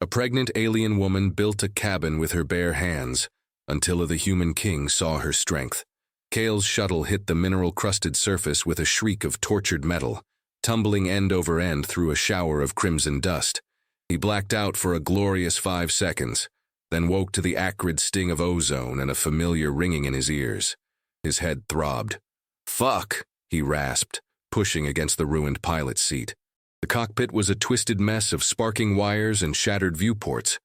A pregnant alien woman built a cabin with her bare hands until the human king saw her strength. Kale's shuttle hit the mineral-crusted surface with a shriek of tortured metal, tumbling end over end through a shower of crimson dust. He blacked out for a glorious 5 seconds, then woke to the acrid sting of ozone and a familiar ringing in his ears. His head throbbed. "Fuck," he rasped, pushing against the ruined pilot's seat. The cockpit was a twisted mess of sparking wires and shattered viewports.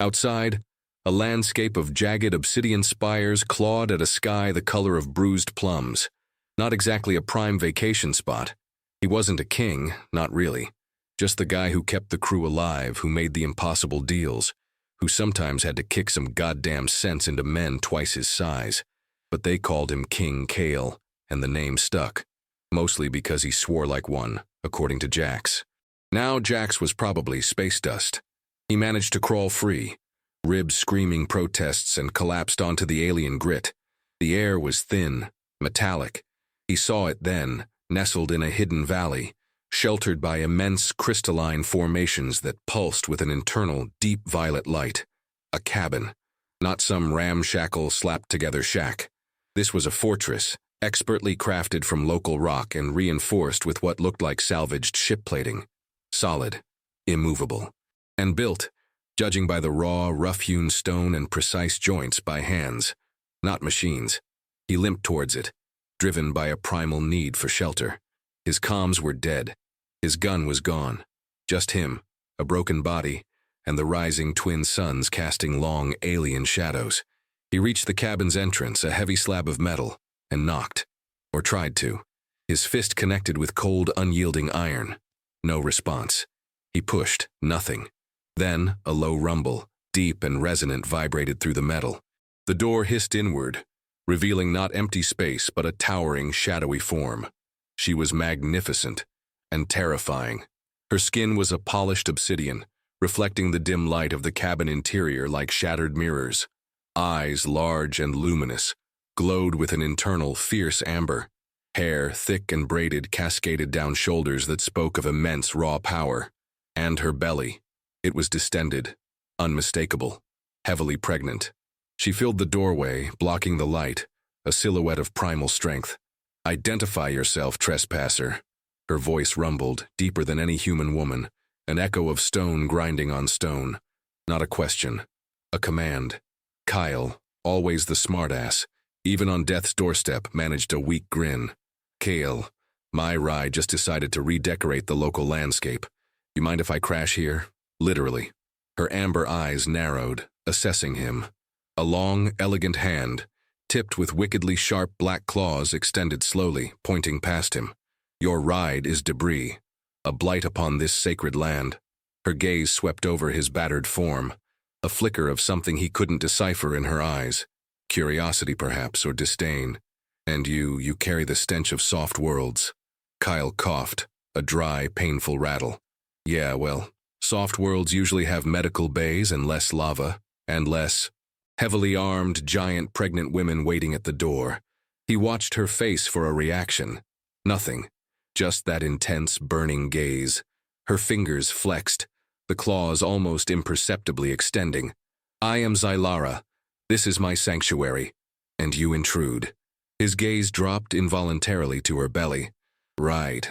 Outside, a landscape of jagged obsidian spires clawed at a sky the color of bruised plums. Not exactly a prime vacation spot. He wasn't a king, not really. Just the guy who kept the crew alive, who made the impossible deals, who sometimes had to kick some goddamn sense into men twice his size. But they called him King Kale, and the name stuck. Mostly because he swore like one, according to Jax. Now Jax was probably space dust. He managed to crawl free, ribs screaming protests, and collapsed onto the alien grit. The air was thin, metallic. He saw it then, nestled in a hidden valley, sheltered by immense crystalline formations that pulsed with an internal, deep violet light. A cabin, not some ramshackle, slapped-together shack. This was a fortress, expertly crafted from local rock and reinforced with what looked like salvaged ship plating. Solid, immovable, and built, judging by the raw, rough-hewn stone and precise joints, by hands, not machines. He limped towards it, driven by a primal need for shelter. His comms were dead. His gun was gone. Just him, a broken body, and the rising twin suns casting long, alien shadows. He reached the cabin's entrance, a heavy slab of metal, and knocked, or tried to. His fist connected with cold, unyielding iron. No response. He pushed, nothing. Then, a low rumble, deep and resonant, vibrated through the metal. The door hissed inward, revealing not empty space but a towering, shadowy form. She was magnificent and terrifying. Her skin was a polished obsidian, reflecting the dim light of the cabin interior like shattered mirrors. Eyes, large and luminous, glowed with an internal, fierce amber. Hair, thick and braided, cascaded down shoulders that spoke of immense raw power. And her belly. It was distended, unmistakable, heavily pregnant. She filled the doorway, blocking the light, a silhouette of primal strength. "Identify yourself, trespasser." Her voice rumbled, deeper than any human woman, an echo of stone grinding on stone. Not a question, a command. Kyle, always the smartass, even on death's doorstep, managed a weak grin. "Kale, my ride just decided to redecorate the local landscape. You mind if I crash here?" Literally. Her amber eyes narrowed, assessing him. A long, elegant hand, tipped with wickedly sharp black claws, extended slowly, pointing past him. "Your ride is debris, a blight upon this sacred land." Her gaze swept over his battered form, a flicker of something he couldn't decipher in her eyes. Curiosity, perhaps, or disdain. "And you carry the stench of soft worlds." Kyle coughed, a dry, painful rattle. "Yeah, well, soft worlds usually have medical bays and less lava, and less heavily armed, giant, pregnant women waiting at the door." He watched her face for a reaction. Nothing. Just that intense, burning gaze. Her fingers flexed, the claws almost imperceptibly extending. "I am Zylara. This is my sanctuary. And you intrude." His gaze dropped involuntarily to her belly. "Right,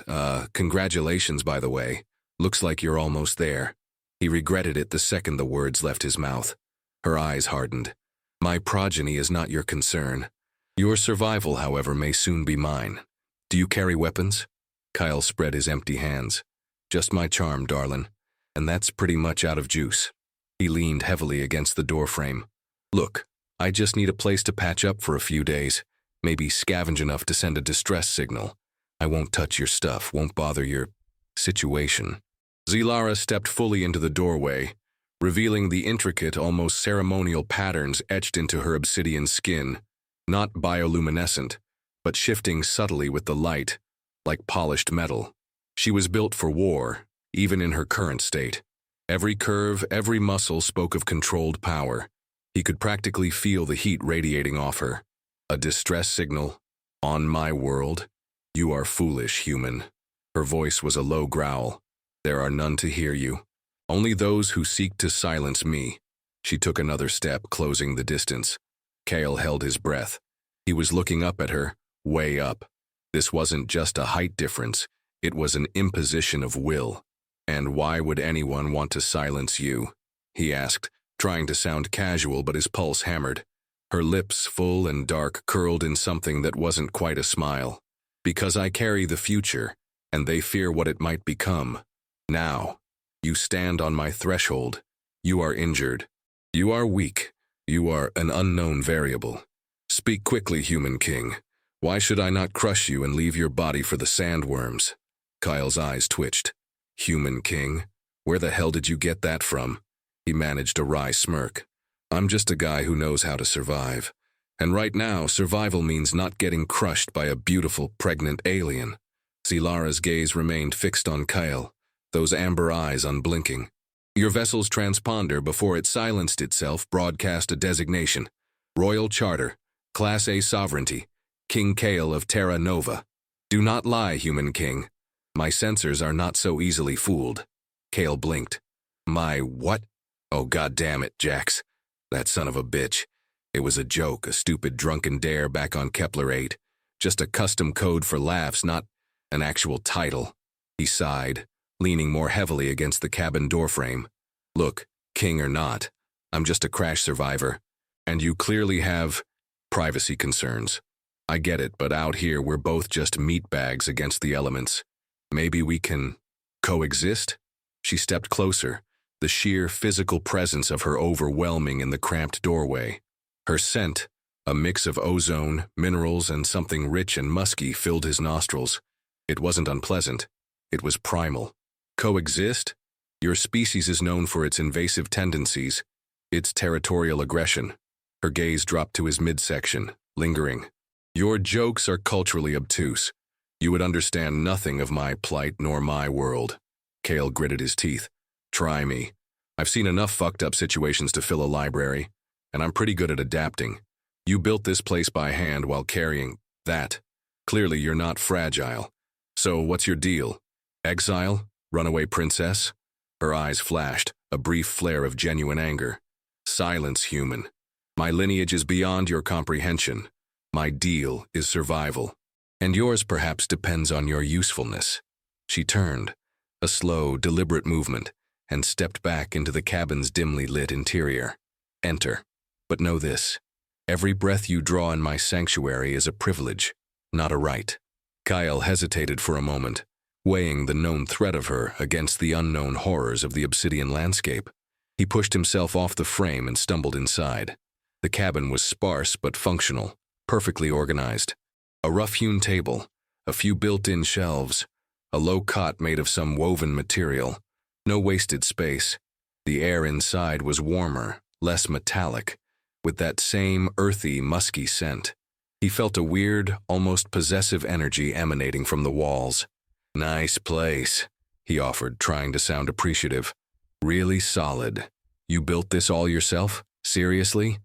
congratulations, by the way. Looks like you're almost there." He regretted it the second the words left his mouth. Her eyes hardened. "My progeny is not your concern. Your survival, however, may soon be mine. Do you carry weapons?" Kyle spread his empty hands. "Just my charm, darlin', and that's pretty much out of juice." He leaned heavily against the doorframe. "Look, I just need a place to patch up for a few days, maybe scavenge enough to send a distress signal. I won't touch your stuff, won't bother your situation." Zylara stepped fully into the doorway, revealing the intricate, almost ceremonial patterns etched into her obsidian skin, not bioluminescent, but shifting subtly with the light, like polished metal. She was built for war, even in her current state. Every curve, every muscle spoke of controlled power. He could practically feel the heat radiating off her. A distress signal. "On my world? You are foolish, human." Her voice was a low growl. "There are none to hear you. Only those who seek to silence me. She took another step, closing the distance. Kale held his breath. He was looking up at her, way up. This wasn't just a height difference, it was an imposition of will. "And why would anyone want to silence you?" he asked, trying to sound casual, but his pulse hammered. Her lips, full and dark, curled in something that wasn't quite a smile. "Because I carry the future, and they fear what it might become. Now, you stand on my threshold. You are injured. You are weak. You are an unknown variable. Speak quickly, human king. Why should I not crush you and leave your body for the sandworms?" Kyle's eyes twitched. "Human king? Where the hell did you get that from?" He managed a wry smirk. "I'm just a guy who knows how to survive. And right now, survival means not getting crushed by a beautiful, pregnant alien." Zilara's gaze remained fixed on Kyle, those amber eyes unblinking. "Your vessel's transponder, before it silenced itself, broadcast a designation. Royal Charter, Class A Sovereignty, King Kale of Terra Nova. Do not lie, human king. My sensors are not so easily fooled." Kale blinked. "My what? Oh, goddamn it, Jax. That son of a bitch. It was a joke, a stupid drunken dare back on Kepler 8. Just a custom code for laughs, not an actual title." He sighed, leaning more heavily against the cabin doorframe. "Look, king or not, I'm just a crash survivor. And you clearly have privacy concerns. I get it, but out here we're both just meatbags against the elements. Maybe we can coexist?" She stepped closer, the sheer physical presence of her overwhelming in the cramped doorway. Her scent, a mix of ozone, minerals, and something rich and musky, filled his nostrils. It wasn't unpleasant. It was primal. "Coexist? Your species is known for its invasive tendencies, its territorial aggression." Her gaze dropped to his midsection, lingering. "Your jokes are culturally obtuse. You would understand nothing of my plight nor my world." Kale gritted his teeth. "Try me. I've seen enough fucked up situations to fill a library, and I'm pretty good at adapting. You built this place by hand while carrying that. Clearly you're not fragile. So what's your deal? Exile? Runaway princess?" Her eyes flashed, a brief flare of genuine anger. "Silence, human. My lineage is beyond your comprehension. My deal is survival. And yours perhaps depends on your usefulness." She turned, a slow, deliberate movement, and stepped back into the cabin's dimly lit interior. "Enter. But know this. Every breath you draw in my sanctuary is a privilege, not a right." Kyle hesitated for a moment, weighing the known threat of her against the unknown horrors of the obsidian landscape. He pushed himself off the frame and stumbled inside. The cabin was sparse but functional, perfectly organized. A rough-hewn table, a few built-in shelves, a low cot made of some woven material. No wasted space. The air inside was warmer, less metallic, with that same earthy, musky scent. He felt a weird, almost possessive energy emanating from the walls. "Nice place," he offered, trying to sound appreciative. "Really solid. You built this all yourself? Seriously?"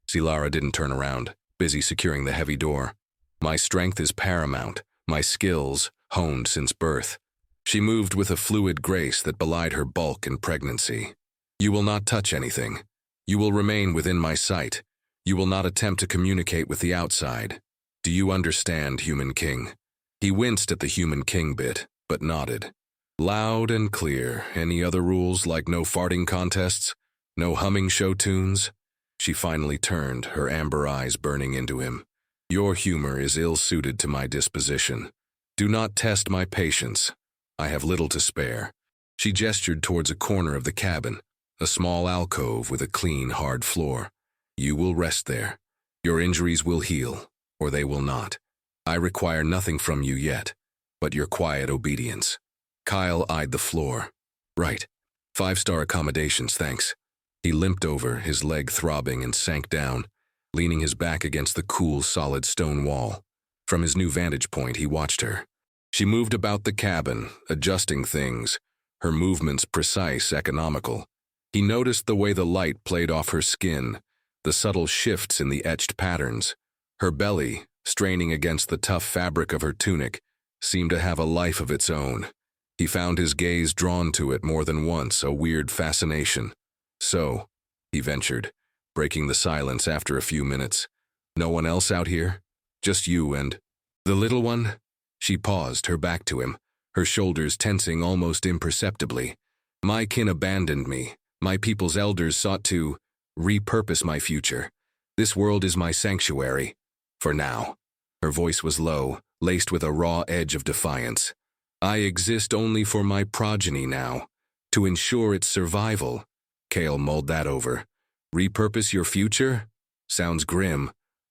Zilara didn't turn around, busy securing the heavy door. "My strength is paramount, my skills honed since birth." She moved with a fluid grace that belied her bulk and pregnancy. "You will not touch anything. You will remain within my sight. You will not attempt to communicate with the outside. Do you understand, human king?" He winced at the human king bit, but nodded. "Loud and clear. Any other rules, like no farting contests? No humming show tunes?" She finally turned, her amber eyes burning into him. "Your humor is ill-suited to my disposition. Do not test my patience. I have little to spare." She gestured towards a corner of the cabin, a small alcove with a clean, hard floor. "You will rest there. Your injuries will heal, or they will not. I require nothing from you yet, but your quiet obedience." Kyle eyed the floor. "Right. 5-star accommodations, thanks." He limped over, his leg throbbing, and sank down, leaning his back against the cool, solid stone wall. From his new vantage point, he watched her. She moved about the cabin, adjusting things, her movements precise, economical. He noticed the way the light played off her skin, the subtle shifts in the etched patterns. Her belly, straining against the tough fabric of her tunic, seemed to have a life of its own. He found his gaze drawn to it more than once, a weird fascination. "So," he ventured, breaking the silence after a few minutes. "No one else out here? Just you and the little one?" She paused, her back to him, her shoulders tensing almost imperceptibly. "My kin abandoned me. My people's elders sought to repurpose my future. This world is my sanctuary. For now." Her voice was low, laced with a raw edge of defiance. "I exist only for my progeny now, to ensure its survival." Kale mulled that over. "Repurpose your future? Sounds grim.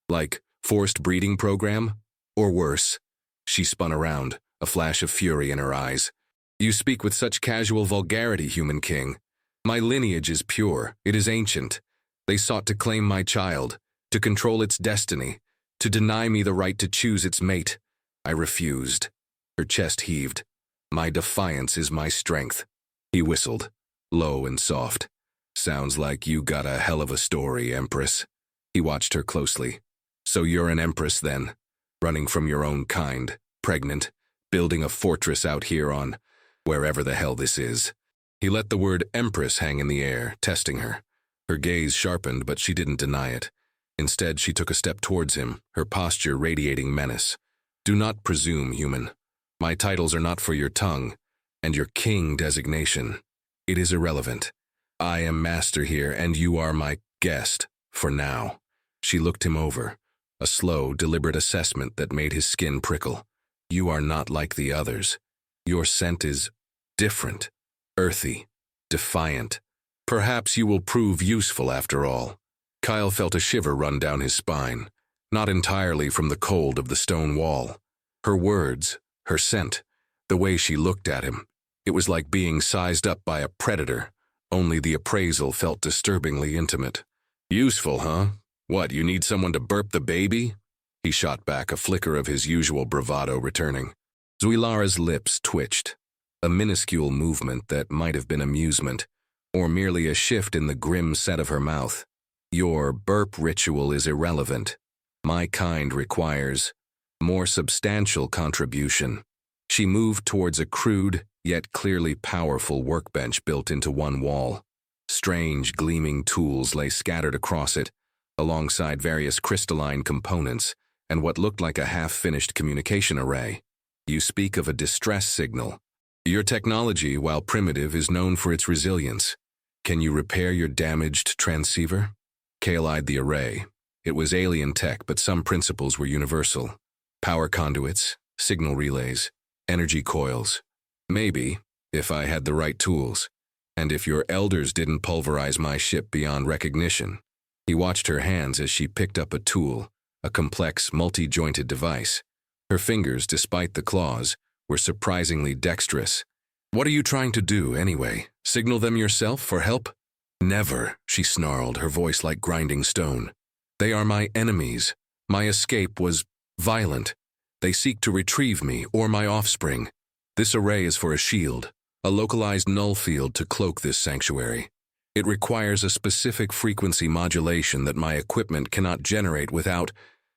Like forced breeding program? Or worse." She spun around, a flash of fury in her eyes. "You speak with such casual vulgarity, human king. My lineage is pure, it is ancient. They sought to claim my child, to control its destiny, to deny me the right to choose its mate. I refused." Her chest heaved. "My defiance is my strength." He whistled, low and soft. "Sounds like you got a hell of a story, Empress." He watched her closely. "So you're an Empress then? Running from your own kind, pregnant, building a fortress out here on wherever the hell this is." He let the word Empress hang in the air, testing her. Her gaze sharpened, but she didn't deny it. Instead, she took a step towards him, her posture radiating menace. "Do not presume, human. My titles are not for your tongue, and your king designation. It is irrelevant. I am master here, and you are my guest, for now." She looked him over, a slow, deliberate assessment that made his skin prickle. "You are not like the others. Your scent is different, earthy, defiant. Perhaps you will prove useful after all." Kyle felt a shiver run down his spine, not entirely from the cold of the stone wall. Her words, her scent, the way she looked at him. It was like being sized up by a predator, only the appraisal felt disturbingly intimate. "Useful, huh? What, you need someone to burp the baby?" He shot back, a flicker of his usual bravado returning. Zuilara's lips twitched, a minuscule movement that might have been amusement, or merely a shift in the grim set of her mouth. "Your burp ritual is irrelevant. My kind requires more substantial contribution." She moved towards a crude, yet clearly powerful workbench built into one wall. Strange, gleaming tools lay scattered across it, alongside various crystalline components and what looked like a half-finished communication array. "You speak of a distress signal. Your technology, while primitive, is known for its resilience. Can you repair your damaged transceiver?" Kale eyed the array. It was alien tech, but some principles were universal. Power conduits, signal relays, energy coils. "Maybe, if I had the right tools, and if your elders didn't pulverize my ship beyond recognition." He watched her hands as she picked up a tool, a complex, multi-jointed device. Her fingers, despite the claws, were surprisingly dexterous. "What are you trying to do, anyway? Signal them yourself for help?" "Never," she snarled, her voice like grinding stone. "They are my enemies. My escape was violent. They seek to retrieve me or my offspring. This array is for a shield, a localized null field to cloak this sanctuary. It requires a specific frequency modulation that my equipment cannot generate without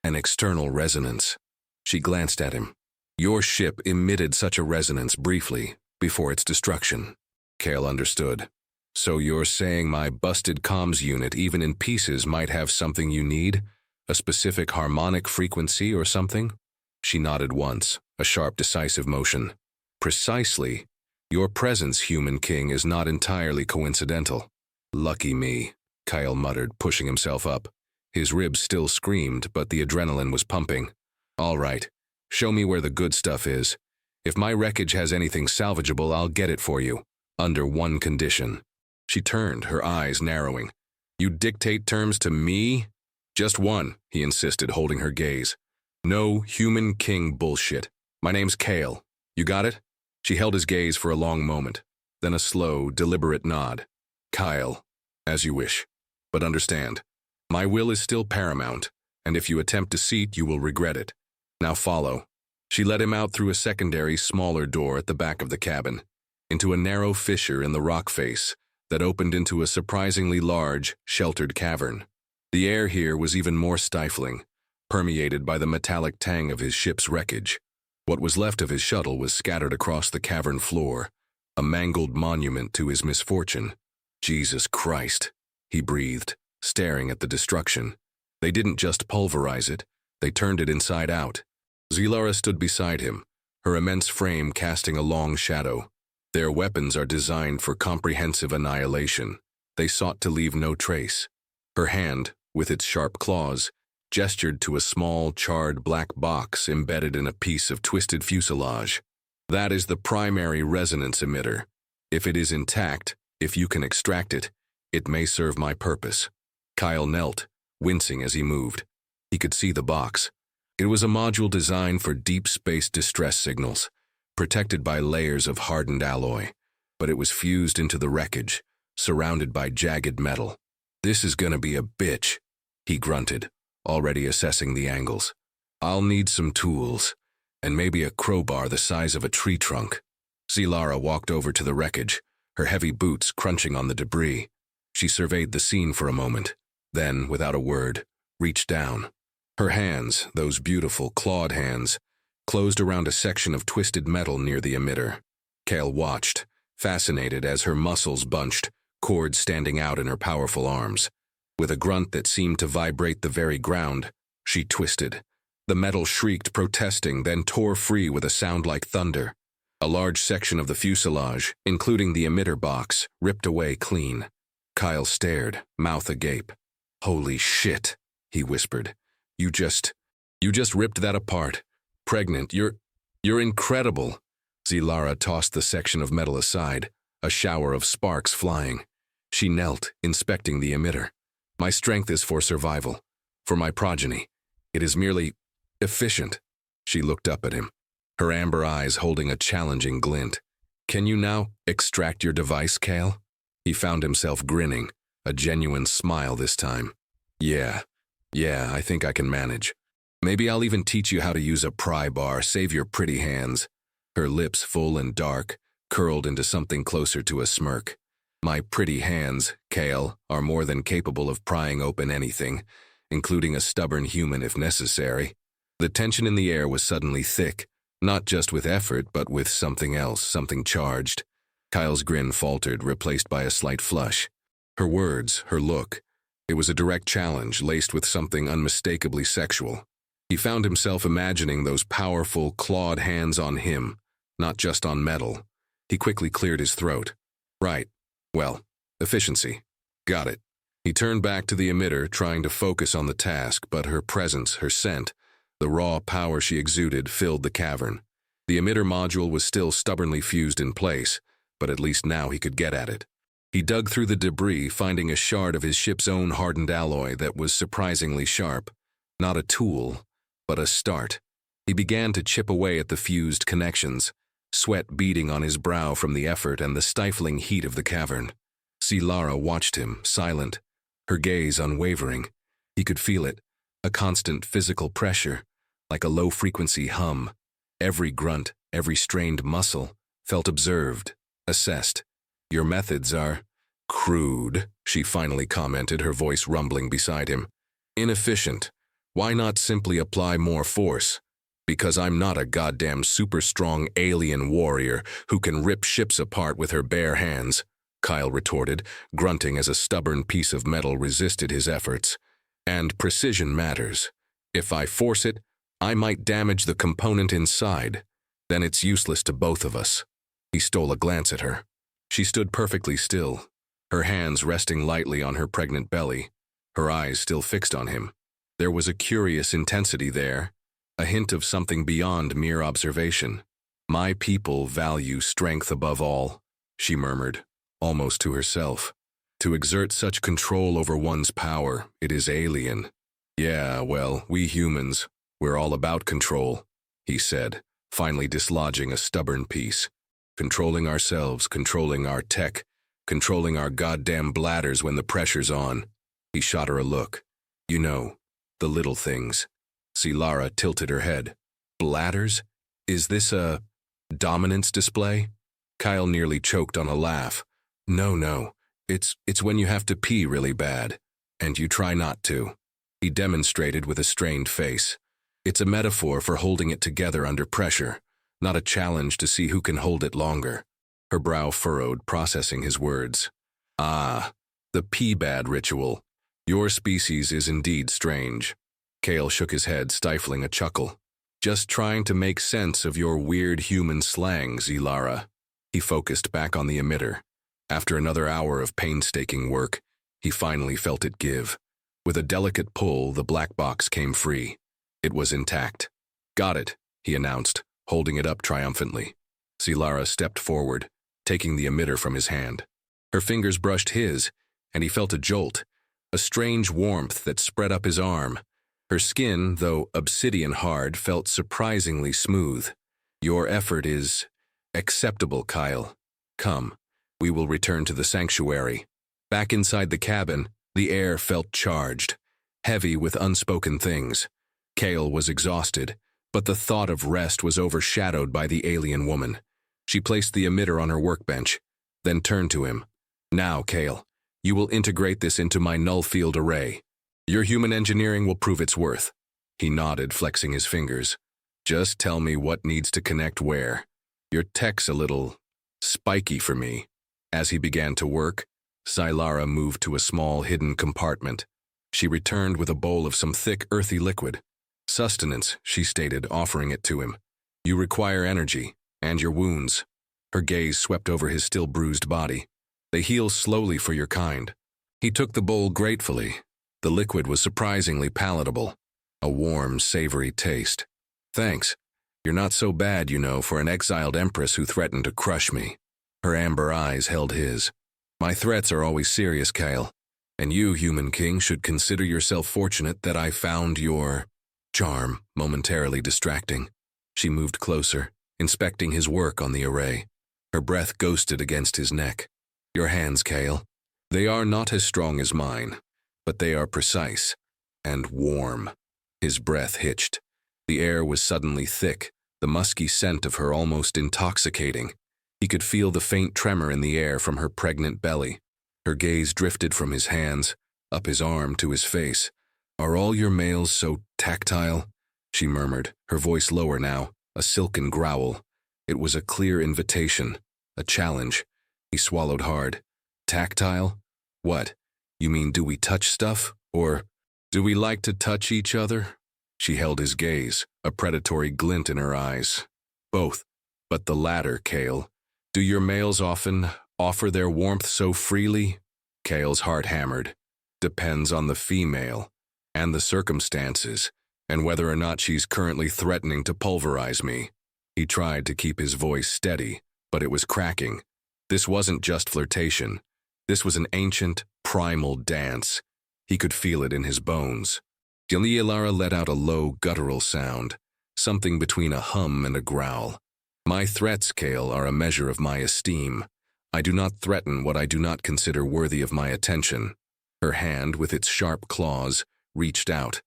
an external resonance." She glanced at him. "Your ship emitted such a resonance briefly, before its destruction." Kale understood. "So you're saying my busted comms unit, even in pieces, might have something you need? A specific harmonic frequency or something?" She nodded once, a sharp, decisive motion. "Precisely. Your presence, human king, is not entirely coincidental." "Lucky me," Kyle muttered, pushing himself up. His ribs still screamed, but the adrenaline was pumping. "All right, show me where the good stuff is. If my wreckage has anything salvageable, I'll get it for you, under one condition." She turned, her eyes narrowing. "You dictate terms to me?" "Just one," he insisted, holding her gaze. "No human king bullshit. My name's Kale. You got it?" She held his gaze for a long moment, then a slow, deliberate nod. "Kyle, as you wish. But understand, my will is still paramount, and if you attempt deceit, you will regret it. Now follow." She led him out through a secondary, smaller door at the back of the cabin, into a narrow fissure in the rock face that opened into a surprisingly large, sheltered cavern. The air here was even more stifling, permeated by the metallic tang of his ship's wreckage. What was left of his shuttle was scattered across the cavern floor, a mangled monument to his misfortune. Jesus Christ, he breathed, staring at the destruction. They didn't just pulverize it, they turned it inside out. Zilara stood beside him, her immense frame casting a long shadow. Their weapons are designed for comprehensive annihilation. They sought to leave no trace. Her hand, with its sharp claws, gestured to a small, charred black box embedded in a piece of twisted fuselage. That is the primary resonance emitter. If it is intact, if you can extract it, it may serve my purpose. Kyle knelt, wincing as he moved. He could see the box. It was a module designed for deep space distress signals, protected by layers of hardened alloy, but it was fused into the wreckage, surrounded by jagged metal. This is gonna be a bitch, he grunted, already assessing the angles. I'll need some tools, and maybe a crowbar the size of a tree trunk. Zilara walked over to the wreckage, her heavy boots crunching on the debris. She surveyed the scene for a moment, then, without a word, reached down. Her hands, those beautiful clawed hands, closed around a section of twisted metal near the emitter. Kale watched, fascinated as her muscles bunched, cords standing out in her powerful arms. With a grunt that seemed to vibrate the very ground, she twisted. The metal shrieked, protesting, then tore free with a sound like thunder. A large section of the fuselage, including the emitter box, ripped away clean. Kyle stared, mouth agape. Holy shit, he whispered. You just ripped that apart. Pregnant, you're incredible. Zilara tossed the section of metal aside, a shower of sparks flying. She knelt, inspecting the emitter. My strength is for survival, for my progeny. It is merely efficient. She looked up at him, her amber eyes holding a challenging glint. Can you now extract your device, Kale? He found himself grinning, a genuine smile this time. Yeah, I think I can manage. Maybe I'll even teach you how to use a pry bar, save your pretty hands. Her lips, full and dark, curled into something closer to a smirk. My pretty hands, Kale, are more than capable of prying open anything, including a stubborn human if necessary. The tension in the air was suddenly thick, not just with effort, but with something else, something charged. Kyle's grin faltered, replaced by a slight flush. Her words, her look, it was a direct challenge laced with something unmistakably sexual. He found himself imagining those powerful, clawed hands on him, not just on metal. He quickly cleared his throat. Right. Well, efficiency. Got it. He turned back to the emitter, trying to focus on the task, but her presence, her scent, the raw power she exuded filled the cavern. The emitter module was still stubbornly fused in place, but at least now he could get at it. He dug through the debris, finding a shard of his ship's own hardened alloy that was surprisingly sharp. Not a tool, but a start. He began to chip away at the fused connections, sweat beading on his brow from the effort and the stifling heat of the cavern. Zilara watched him, silent, her gaze unwavering. He could feel it, a constant physical pressure, like a low-frequency hum. Every grunt, every strained muscle, felt observed, assessed. Your methods are crude, she finally commented, her voice rumbling beside him. Inefficient. Why not simply apply more force? Because I'm not a goddamn super-strong alien warrior who can rip ships apart with her bare hands, Kyle retorted, grunting as a stubborn piece of metal resisted his efforts. And precision matters. If I force it, I might damage the component inside. Then it's useless to both of us. He stole a glance at her. She stood perfectly still, her hands resting lightly on her pregnant belly, her eyes still fixed on him. There was a curious intensity there, a hint of something beyond mere observation. My people value strength above all, she murmured, almost to herself. To exert such control over one's power, it is alien. Yeah, well, we humans, we're all about control, he said, finally dislodging a stubborn piece. Controlling ourselves, controlling our tech, controlling our goddamn bladders when the pressure's on. He shot her a look. You know, the little things. Zilara tilted her head. Bladders? Is this a dominance display? Kyle nearly choked on a laugh. No. It's when you have to pee really bad, and you try not to. He demonstrated with a strained face. It's a metaphor for holding it together under pressure, not a challenge to see who can hold it longer. Her brow furrowed, processing his words. Ah, the pee-bad ritual. Your species is indeed strange. Kale shook his head, stifling a chuckle. Just trying to make sense of your weird human slangs, Ilara. He focused back on the emitter. After another hour of painstaking work, he finally felt it give. With a delicate pull, the black box came free. It was intact. Got it, he announced, holding it up triumphantly. Ilara stepped forward, taking the emitter from his hand. Her fingers brushed his, and he felt a jolt, a strange warmth that spread up his arm. Her skin, though obsidian hard, felt surprisingly smooth. Your effort is acceptable, Kyle. Come, we will return to the sanctuary. Back inside the cabin, the air felt charged, heavy with unspoken things. Kale was exhausted, but the thought of rest was overshadowed by the alien woman. She placed the emitter on her workbench, then turned to him. Now, Kale, you will integrate this into my null field array. Your human engineering will prove its worth. He nodded, flexing his fingers. Just tell me what needs to connect where. Your tech's a little spiky for me. As he began to work, Ilara moved to a small hidden compartment. She returned with a bowl of some thick, earthy liquid. Sustenance, she stated, offering it to him. You require energy, and your wounds. Her gaze swept over his still bruised body. They heal slowly for your kind. He took the bowl gratefully. The liquid was surprisingly palatable, a warm, savory taste. Thanks. You're not so bad, you know, for an exiled empress who threatened to crush me. Her amber eyes held his. My threats are always serious, Kale, and you, human king, should consider yourself fortunate that I found your charm momentarily distracting. She moved closer, inspecting his work on the array. Her breath ghosted against his neck. Your hands, Kale. They are not as strong as mine, but they are precise and warm. His breath hitched. The air was suddenly thick, the musky scent of her almost intoxicating. He could feel the faint tremor in the air from her pregnant belly. Her gaze drifted from his hands, up his arm to his face. Are all your males so tactile? She murmured, her voice lower now, a silken growl. It was a clear invitation, a challenge. He swallowed hard. Tactile? What? You mean do we touch stuff? Or do we like to touch each other? She held his gaze, a predatory glint in her eyes. Both, but the latter, Kale. Do your males often offer their warmth so freely? Kale's heart hammered. Depends on the female, and the circumstances, and whether or not she's currently threatening to pulverize me. He tried to keep his voice steady, but it was cracking. This wasn't just flirtation. This was an ancient, primal dance. He could feel it in his bones. Ilara let out a low, guttural sound, something between a hum and a growl. My threats, Kale, are a measure of my esteem. I do not threaten what I do not consider worthy of my attention. Her hand, with its sharp claws, reached out,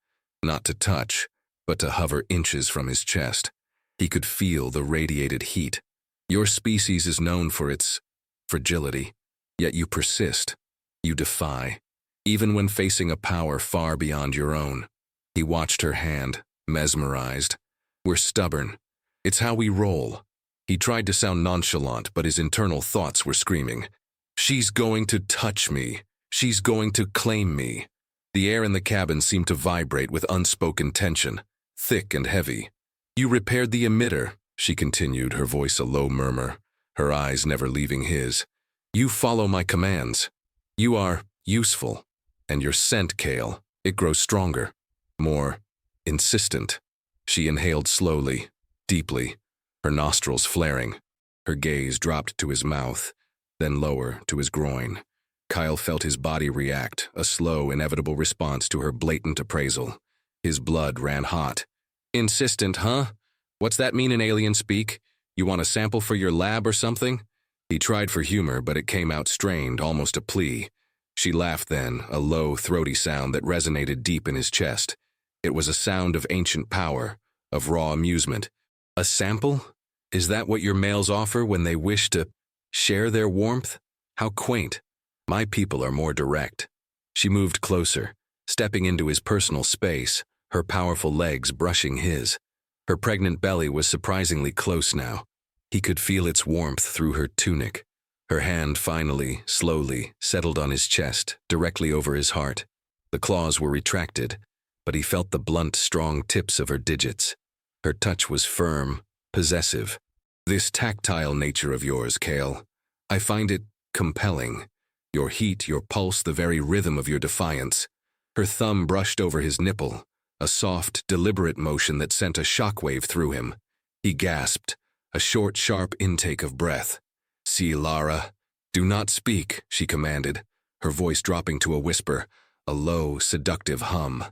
not to touch, but to hover inches from his chest. He could feel the radiated heat. Your species is known for its fragility, yet you persist. You defy, even when facing a power far beyond your own. He watched her hand, mesmerized. We're stubborn. It's how we roll. He tried to sound nonchalant, but his internal thoughts were screaming. She's going to touch me. She's going to claim me. The air in the cabin seemed to vibrate with unspoken tension, thick and heavy. You repaired the emitter, she continued, her voice a low murmur, her eyes never leaving his. You follow my commands. You are useful. And your scent, Kale, it grows stronger, more insistent. She inhaled slowly, deeply, her nostrils flaring. Her gaze dropped to his mouth, then lower to his groin. Kyle felt his body react, a slow, inevitable response to her blatant appraisal. His blood ran hot. Insistent, huh? What's that mean in alien speak? You want a sample for your lab or something? He tried for humor, but it came out strained, almost a plea. She laughed then, a low, throaty sound that resonated deep in his chest. It was a sound of ancient power, of raw amusement. A sample? Is that what your males offer when they wish to share their warmth? How quaint. My people are more direct. She moved closer, stepping into his personal space, her powerful legs brushing his. Her pregnant belly was surprisingly close now. He could feel its warmth through her tunic. Her hand finally, slowly, settled on his chest, directly over his heart. The claws were retracted, but he felt the blunt, strong tips of her digits. Her touch was firm, possessive. This tactile nature of yours, Kale, I find it compelling. Your heat, your pulse, the very rhythm of your defiance. Her thumb brushed over his nipple, a soft, deliberate motion that sent a shockwave through him. He gasped, a short, sharp intake of breath. "See, Lara, do not speak," she commanded, her voice dropping to a whisper, a low, seductive hum.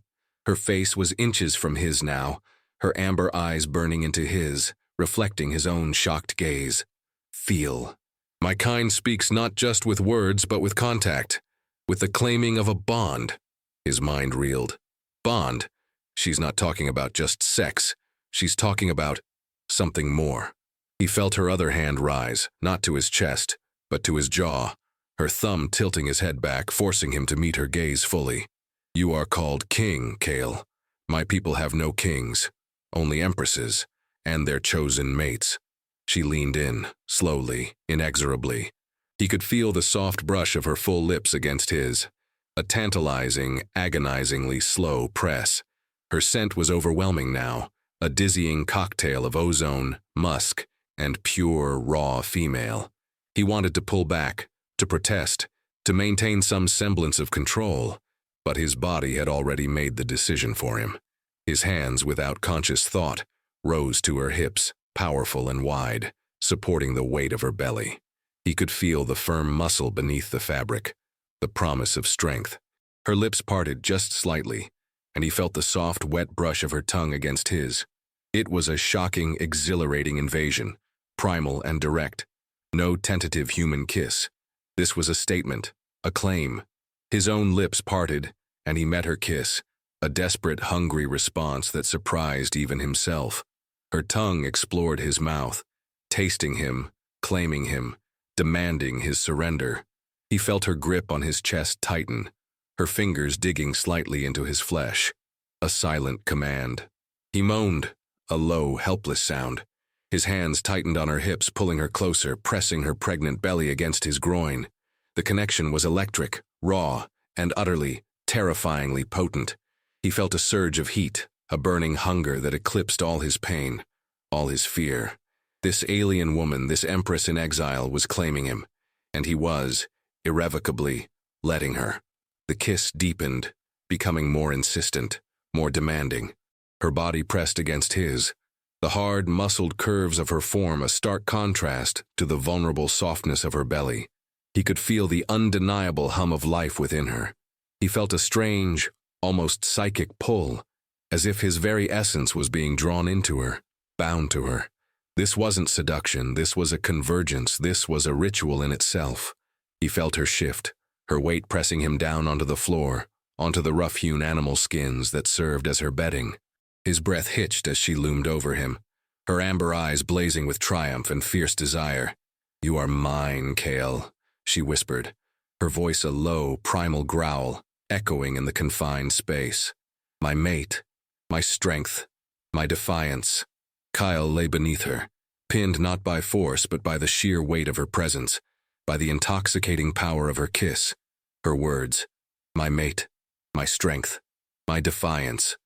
Her face was inches from his now, her amber eyes burning into his, reflecting his own shocked gaze. "Feel. My kind speaks not just with words, but with contact, with the claiming of a bond." His mind reeled. Bond? She's not talking about just sex. She's talking about something more. He felt her other hand rise, not to his chest, but to his jaw, her thumb tilting his head back, forcing him to meet her gaze fully. "You are called king, Kale. My people have no kings, only empresses, and their chosen mates." She leaned in, slowly, inexorably. He could feel the soft brush of her full lips against his, a tantalizing, agonizingly slow press. Her scent was overwhelming now, a dizzying cocktail of ozone, musk, and pure, raw female. He wanted to pull back, to protest, to maintain some semblance of control, but his body had already made the decision for him. His hands, without conscious thought, rose to her hips, powerful and wide, supporting the weight of her belly. He could feel the firm muscle beneath the fabric, the promise of strength. Her lips parted just slightly, and he felt the soft, wet brush of her tongue against his. It was a shocking, exhilarating invasion, primal and direct. No tentative human kiss. This was a statement, a claim. His own lips parted, and he met her kiss, a desperate, hungry response that surprised even himself. Her tongue explored his mouth, tasting him, claiming him, demanding his surrender. He felt her grip on his chest tighten, her fingers digging slightly into his flesh. A silent command. He moaned, a low, helpless sound. His hands tightened on her hips, pulling her closer, pressing her pregnant belly against his groin. The connection was electric, raw, and utterly, terrifyingly potent. He felt a surge of heat, a burning hunger that eclipsed all his pain, all his fear. This alien woman, this empress in exile, was claiming him, and he was, irrevocably, letting her. The kiss deepened, becoming more insistent, more demanding. Her body pressed against his, the hard, muscled curves of her form a stark contrast to the vulnerable softness of her belly. He could feel the undeniable hum of life within her. He felt a strange, almost psychic pull, as if his very essence was being drawn into her, bound to her. This wasn't seduction, this was a convergence, this was a ritual in itself. He felt her shift, her weight pressing him down onto the floor, onto the rough-hewn animal skins that served as her bedding. His breath hitched as she loomed over him, her amber eyes blazing with triumph and fierce desire. "You are mine, Kale," she whispered, her voice a low, primal growl, echoing in the confined space. "My mate, my strength, my defiance." Kyle lay beneath her, pinned not by force but by the sheer weight of her presence, by the intoxicating power of her kiss. Her words, "my mate, my strength, my defiance,"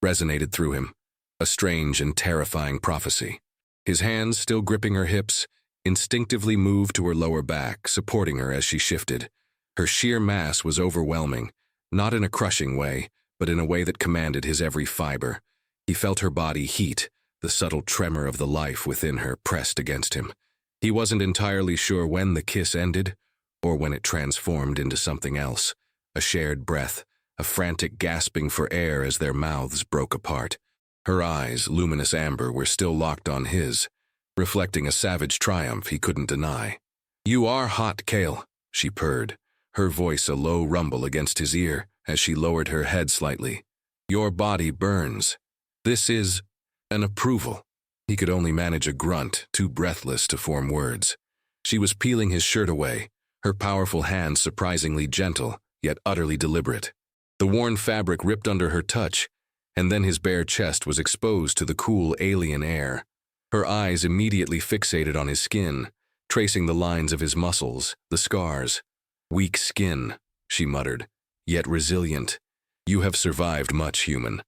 resonated through him, a strange and terrifying prophecy. His hands, still gripping her hips, instinctively moved to her lower back, supporting her as she shifted. Her sheer mass was overwhelming, not in a crushing way, but in a way that commanded his every fiber. He felt her body heat, the subtle tremor of the life within her pressed against him. He wasn't entirely sure when the kiss ended, or when it transformed into something else, a shared breath, a frantic gasping for air as their mouths broke apart. Her eyes, luminous amber, were still locked on his, reflecting a savage triumph he couldn't deny. "You are hot, Kale," she purred, her voice a low rumble against his ear as she lowered her head slightly. "Your body burns. This is an approval." He could only manage a grunt, too breathless to form words. She was peeling his shirt away, her powerful hands surprisingly gentle, yet utterly deliberate. The worn fabric ripped under her touch, and then his bare chest was exposed to the cool alien air. Her eyes immediately fixated on his skin, tracing the lines of his muscles, the scars. "Weak skin," she muttered, "yet resilient. You have survived much, human.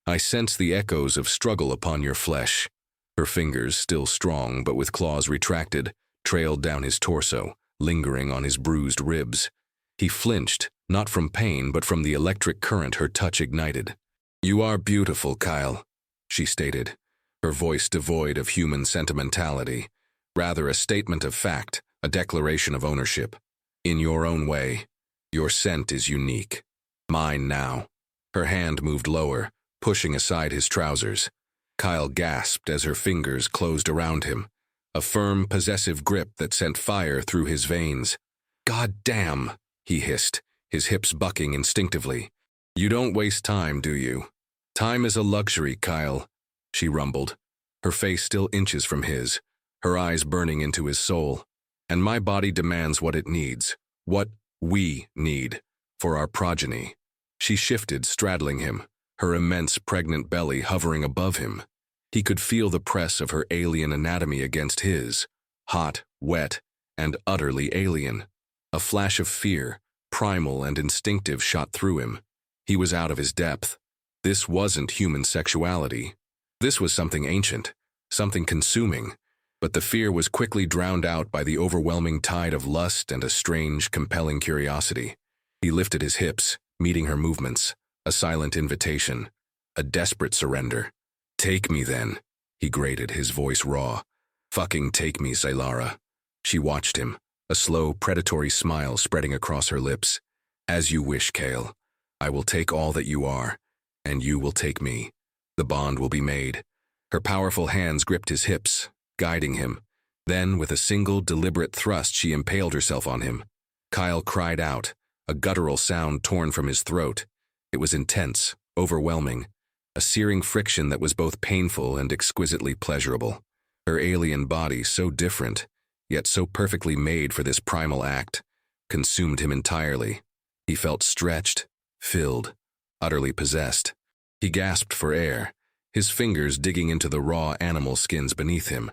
I sense the echoes of struggle upon your flesh." Her fingers, still strong but with claws retracted, trailed down his torso, lingering on his bruised ribs. He flinched, not from pain but from the electric current her touch ignited. "You are beautiful, Kyle," she stated, her voice devoid of human sentimentality, rather a statement of fact, a declaration of ownership. "In your own way, your scent is unique. Mine now." Her hand moved lower, pushing aside his trousers. Kyle gasped as her fingers closed around him, a firm, possessive grip that sent fire through his veins. "God damn," he hissed, his hips bucking instinctively. "You don't waste time, do you?" "Time is a luxury, Kyle," she rumbled, her face still inches from his, her eyes burning into his soul. "And my body demands what it needs, what we need, for our progeny." She shifted, straddling him, her immense pregnant belly hovering above him. He could feel the press of her alien anatomy against his, hot, wet, and utterly alien. A flash of fear, primal and instinctive, shot through him. He was out of his depth. This wasn't human sexuality. This was something ancient, something consuming, but the fear was quickly drowned out by the overwhelming tide of lust and a strange, compelling curiosity. He lifted his hips, meeting her movements, a silent invitation, a desperate surrender. "Take me, then," he grated, his voice raw. "Fucking take me, Zaylara." She watched him, a slow, predatory smile spreading across her lips. "As you wish, Kale. I will take all that you are, and you will take me. The bond will be made." Her powerful hands gripped his hips, guiding him. Then, with a single, deliberate thrust, she impaled herself on him. Kyle cried out, a guttural sound torn from his throat. It was intense, overwhelming, a searing friction that was both painful and exquisitely pleasurable. Her alien body, so different, yet so perfectly made for this primal act, consumed him entirely. He felt stretched, filled, utterly possessed. He gasped for air, his fingers digging into the raw animal skins beneath him,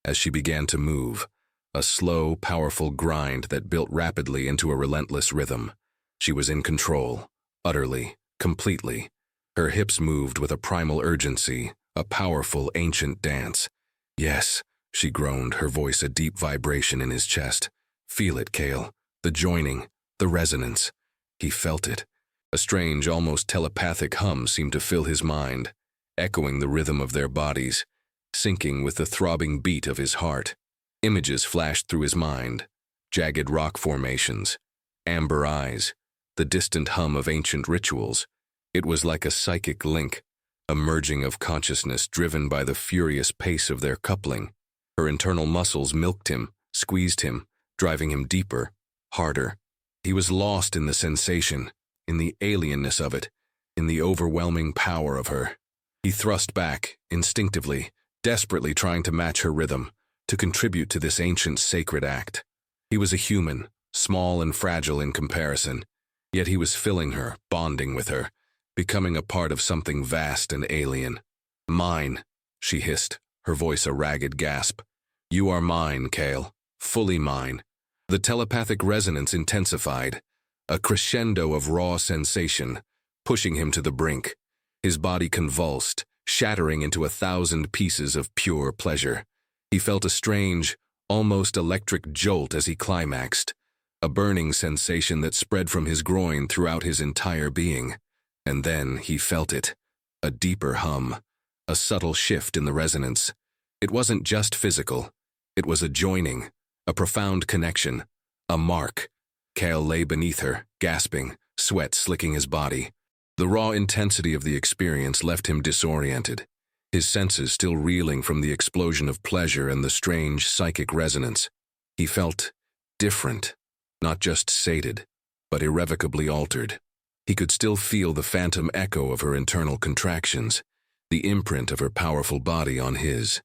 as she began to move, a slow, powerful grind that built rapidly into a relentless rhythm. She was in control, utterly, completely. Her hips moved with a primal urgency, a powerful, ancient dance. "Yes," she groaned, her voice a deep vibration in his chest. "Feel it, Kale. The joining, the resonance." He felt it. A strange, almost telepathic hum seemed to fill his mind, echoing the rhythm of their bodies, syncing with the throbbing beat of his heart. Images flashed through his mind, jagged rock formations, amber eyes, the distant hum of ancient rituals. It was like a psychic link, a merging of consciousness driven by the furious pace of their coupling. Her internal muscles milked him, squeezed him, driving him deeper, harder. He was lost in the sensation, in the alienness of it, in the overwhelming power of her. He thrust back, instinctively, desperately trying to match her rhythm, to contribute to this ancient sacred act. He was a human, small and fragile in comparison, yet he was filling her, bonding with her, becoming a part of something vast and alien. "Mine," she hissed, her voice a ragged gasp. "You are mine, Kale, fully mine." The telepathic resonance intensified, a crescendo of raw sensation, pushing him to the brink. His body convulsed, shattering into 1,000 pieces of pure pleasure. He felt a strange, almost electric jolt as he climaxed, a burning sensation that spread from his groin throughout his entire being. And then he felt it, a deeper hum, a subtle shift in the resonance. It wasn't just physical, it was a joining, a profound connection, a mark. Kale lay beneath her, gasping, sweat slicking his body. The raw intensity of the experience left him disoriented, his senses still reeling from the explosion of pleasure and the strange psychic resonance. He felt different, not just sated, but irrevocably altered. He could still feel the phantom echo of her internal contractions, the imprint of her powerful body on his.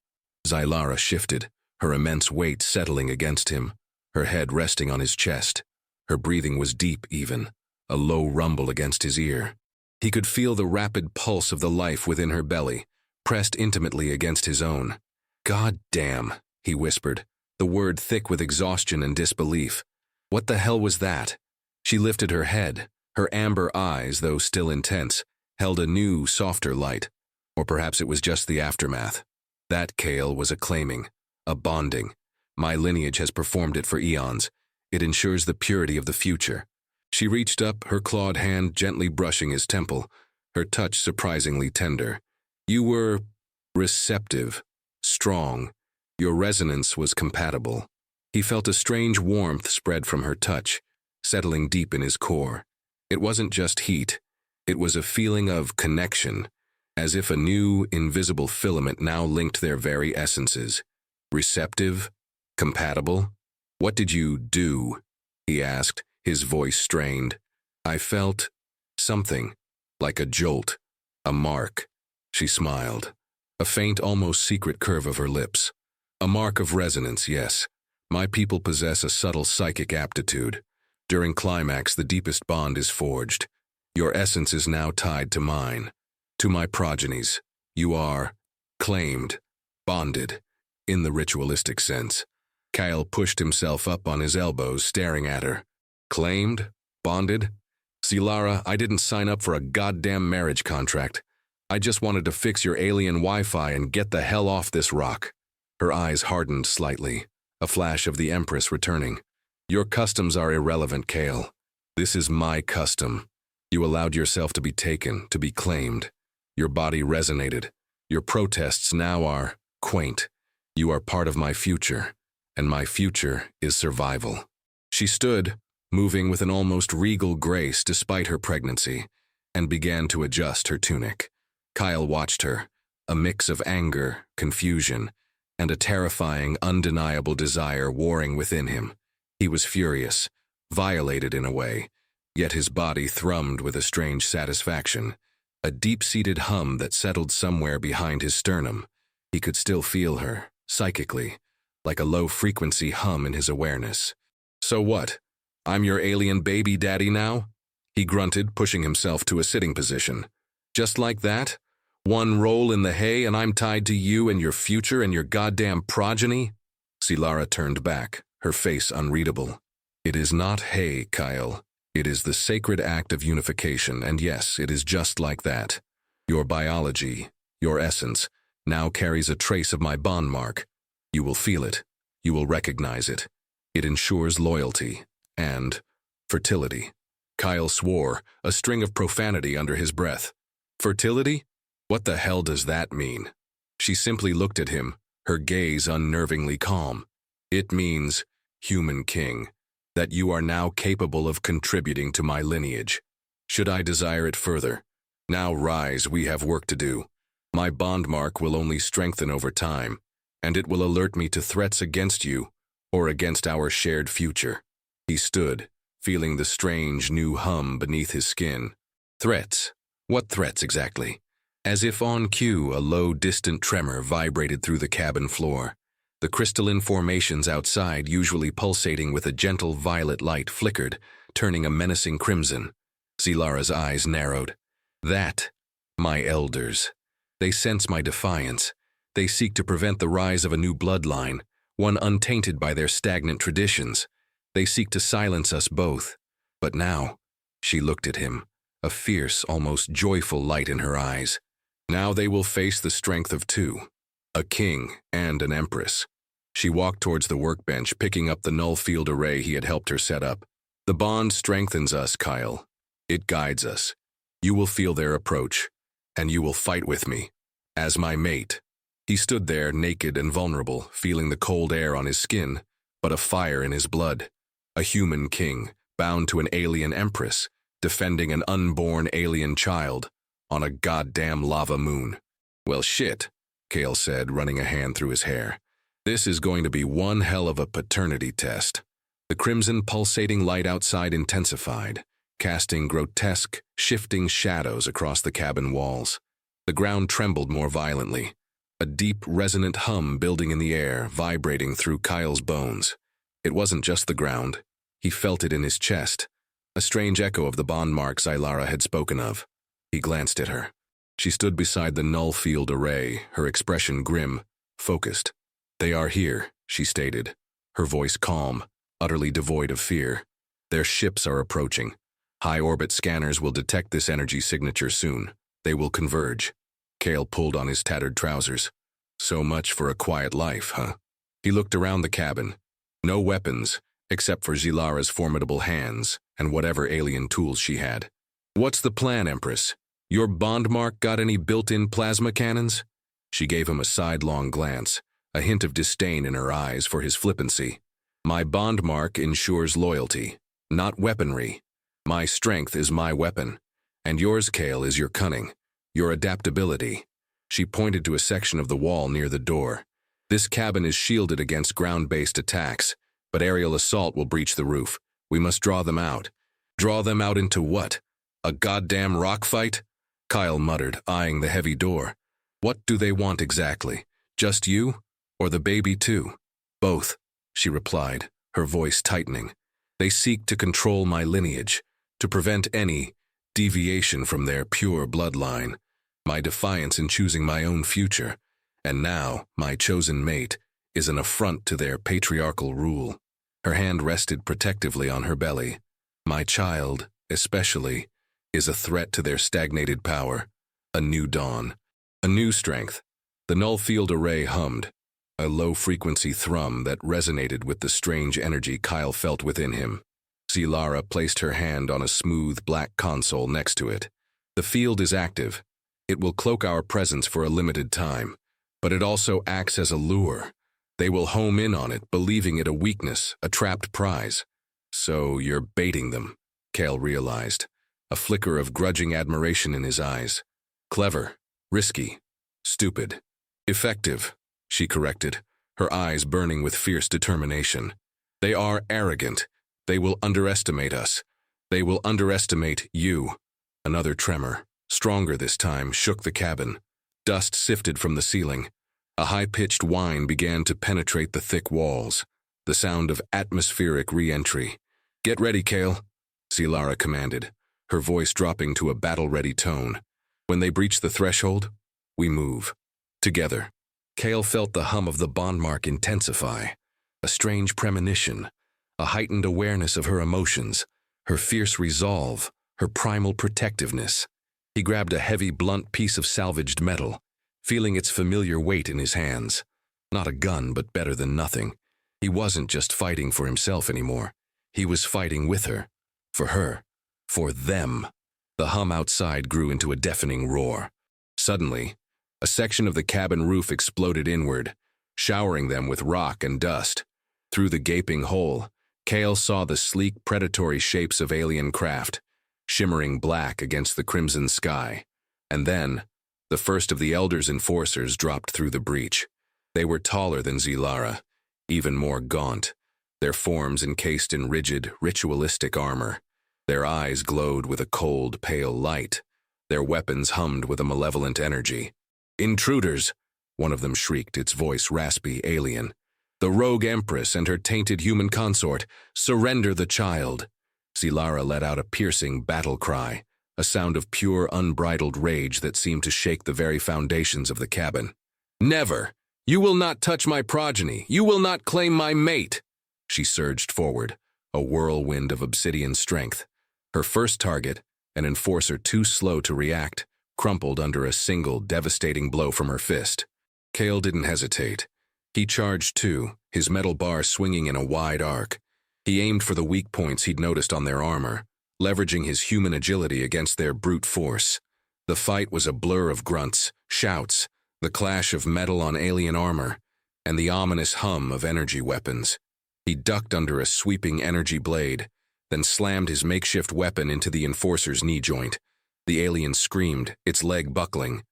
Zaylara shifted, her immense weight settling against him, her head resting on his chest. Her breathing was deep even, a low rumble against his ear. He could feel the rapid pulse of the life within her belly, pressed intimately against his own. "God damn," he whispered, the word thick with exhaustion and disbelief. What the hell was that? She lifted her head. Her amber eyes, though still intense, held a new, softer light. Or perhaps it was just the aftermath. That, Kale, was a claiming, a bonding. My lineage has performed it for eons. It ensures the purity of the future. She reached up, her clawed hand gently brushing his temple, her touch surprisingly tender. You were receptive, strong. Your resonance was compatible. He felt a strange warmth spread from her touch, settling deep in his core. It wasn't just heat. It was a feeling of connection, as if a new, invisible filament now linked their very essences. Receptive? Compatible? What did you do? He asked, his voice strained. I felt something, like a jolt, a mark. She smiled, a faint, almost secret curve of her lips. A mark of resonance, yes. My people possess a subtle psychic aptitude. During climax, the deepest bond is forged. Your essence is now tied to mine, to my progenies. You are claimed, bonded, in the ritualistic sense. Kyle pushed himself up on his elbows, staring at her. Claimed? Bonded? See, Lara, I didn't sign up for a goddamn marriage contract. I just wanted to fix your alien Wi-Fi and get the hell off this rock. Her eyes hardened slightly, a flash of the Empress returning. Your customs are irrelevant, Kale. This is my custom. You allowed yourself to be taken, to be claimed. Your body resonated. Your protests now are quaint. You are part of my future, and my future is survival. She stood, moving with an almost regal grace despite her pregnancy, and began to adjust her tunic. Kyle watched her, a mix of anger, confusion, and a terrifying, undeniable desire warring within him. He was furious, violated in a way, yet his body thrummed with a strange satisfaction, a deep-seated hum that settled somewhere behind his sternum. He could still feel her, psychically, like a low-frequency hum in his awareness. So what? I'm your alien baby daddy now? He grunted, pushing himself to a sitting position. Just like that? One roll in the hay and I'm tied to you and your future and your goddamn progeny? Silara turned back, her face unreadable. It is not hay, Kyle. It is the sacred act of unification, and yes, it is just like that. Your biology, your essence, now carries a trace of my bond mark. You will feel it. You will recognize it. It ensures loyalty and fertility. Kyle swore, a string of profanity under his breath. Fertility? What the hell does that mean? She simply looked at him, her gaze unnervingly calm. It means, human king, that you are now capable of contributing to my lineage. Should I desire it further? Now rise, we have work to do. My bond mark will only strengthen over time, and it will alert me to threats against you or against our shared future. He stood, feeling the strange new hum beneath his skin. Threats? What threats exactly? As if on cue, a low, distant tremor vibrated through the cabin floor. The crystalline formations outside, usually pulsating with a gentle violet light, flickered, turning a menacing crimson. Zilara's eyes narrowed. That, my elders. They sense my defiance. They seek to prevent the rise of a new bloodline, one untainted by their stagnant traditions. They seek to silence us both. But now, she looked at him, a fierce, almost joyful light in her eyes. Now they will face the strength of two, a king and an empress. She walked towards the workbench, picking up the null field array he had helped her set up. The bond strengthens us, Kyle. It guides us. You will feel their approach, and you will fight with me, as my mate. He stood there, naked and vulnerable, feeling the cold air on his skin, but a fire in his blood. A human king, bound to an alien empress, defending an unborn alien child, on a goddamn lava moon. Well, shit, Kale said, running a hand through his hair. This is going to be one hell of a paternity test. The crimson pulsating light outside intensified, casting grotesque, shifting shadows across the cabin walls. The ground trembled more violently, a deep, resonant hum building in the air, vibrating through Kyle's bones. It wasn't just the ground. He felt it in his chest, a strange echo of the bond marks Ilara had spoken of. He glanced at her. She stood beside the null field array, her expression grim, focused. "They are here," she stated, her voice calm, utterly devoid of fear. "Their ships are approaching. High-orbit scanners will detect this energy signature soon. They will converge." Cale pulled on his tattered trousers. So much for a quiet life, huh? He looked around the cabin. No weapons, except for Zilara's formidable hands and whatever alien tools she had. "What's the plan, Empress? Your bond mark got any built-in plasma cannons?" She gave him a sidelong glance, a hint of disdain in her eyes for his flippancy. "My bond mark ensures loyalty, not weaponry. My strength is my weapon, and yours, Cale, is your cunning, your adaptability." She pointed to a section of the wall near the door. "This cabin is shielded against ground-based attacks, but aerial assault will breach the roof. We must draw them out." "Draw them out into what? A goddamn rock fight?" Kyle muttered, eyeing the heavy door. "What do they want exactly? Just you? Or the baby too?" "Both," she replied, her voice tightening. "They seek to control my lineage, to prevent any deviation from their pure bloodline, my defiance in choosing my own future, and now my chosen mate is an affront to their patriarchal rule." Her hand rested protectively on her belly. "My child, especially, is a threat to their stagnated power. A new dawn, a new strength." The null field array hummed, a low-frequency thrum that resonated with the strange energy Kyle felt within him. Zilara placed her hand on a smooth black console next to it. "The field is active. It will cloak our presence for a limited time, but it also acts as a lure. They will home in on it, believing it a weakness, a trapped prize." "So you're baiting them," Cale realized, a flicker of grudging admiration in his eyes. "Clever, risky, stupid, effective," she corrected, her eyes burning with fierce determination. "They are arrogant. They will underestimate us. They will underestimate you." Another tremor, stronger this time, shook the cabin. Dust sifted from the ceiling. A high-pitched whine began to penetrate the thick walls, the sound of atmospheric re-entry. "Get ready, Cale," Zilara commanded, her voice dropping to a battle-ready tone. "When they breach the threshold, we move. Together." Cale felt the hum of the bond mark intensify, a strange premonition, a heightened awareness of her emotions, her fierce resolve, her primal protectiveness. He grabbed a heavy, blunt piece of salvaged metal, feeling its familiar weight in his hands. Not a gun, but better than nothing. He wasn't just fighting for himself anymore. He was fighting with her, for them. The hum outside grew into a deafening roar. Suddenly, a section of the cabin roof exploded inward, showering them with rock and dust. Through the gaping hole, Cale saw the sleek, predatory shapes of alien craft, shimmering black against the crimson sky. And then, the first of the Elder's enforcers dropped through the breach. They were taller than Zilara, even more gaunt, their forms encased in rigid, ritualistic armor. Their eyes glowed with a cold, pale light. Their weapons hummed with a malevolent energy. "Intruders!" one of them shrieked, its voice raspy, alien. "The rogue Empress and her tainted human consort, surrender the child!" Zilara let out a piercing battle cry, a sound of pure, unbridled rage that seemed to shake the very foundations of the cabin. "Never! You will not touch my progeny! You will not claim my mate!" She surged forward, a whirlwind of obsidian strength. Her first target, an enforcer too slow to react, crumpled under a single, devastating blow from her fist. Cale didn't hesitate. He charged too, his metal bar swinging in a wide arc. He aimed for the weak points he'd noticed on their armor, leveraging his human agility against their brute force. The fight was a blur of grunts, shouts, the clash of metal on alien armor, and the ominous hum of energy weapons. He ducked under a sweeping energy blade, then slammed his makeshift weapon into the enforcer's knee joint. The alien screamed, its leg buckling.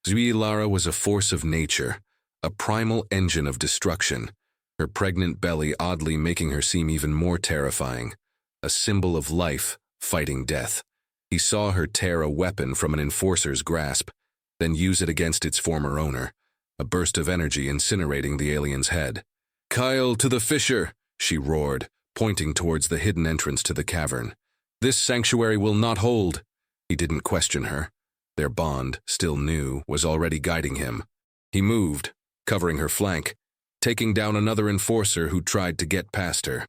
Zilara was a force of nature, a primal engine of destruction, her pregnant belly oddly making her seem even more terrifying, a symbol of life fighting death. He saw her tear a weapon from an enforcer's grasp, then use it against its former owner, a burst of energy incinerating the alien's head. "Kyle to the fissure!" she roared, pointing towards the hidden entrance to the cavern. "This sanctuary will not hold." He didn't question her. Their bond, still new, was already guiding him. He moved, covering her flank, taking down another enforcer who tried to get past her.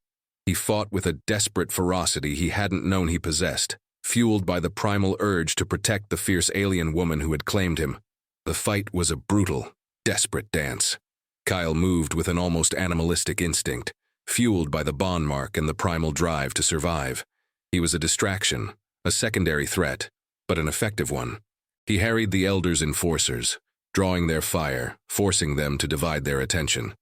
He fought with a desperate ferocity he hadn't known he possessed, fueled by the primal urge to protect the fierce alien woman who had claimed him. The fight was a brutal, desperate dance. Kyle moved with an almost animalistic instinct, fueled by the bond mark and the primal drive to survive. He was a distraction, a secondary threat, but an effective one. He harried the Elder's enforcers, drawing their fire, forcing them to divide their attention.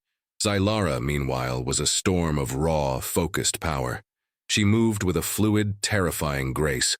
Zylara, meanwhile, was a storm of raw, focused power. She moved with a fluid, terrifying grace,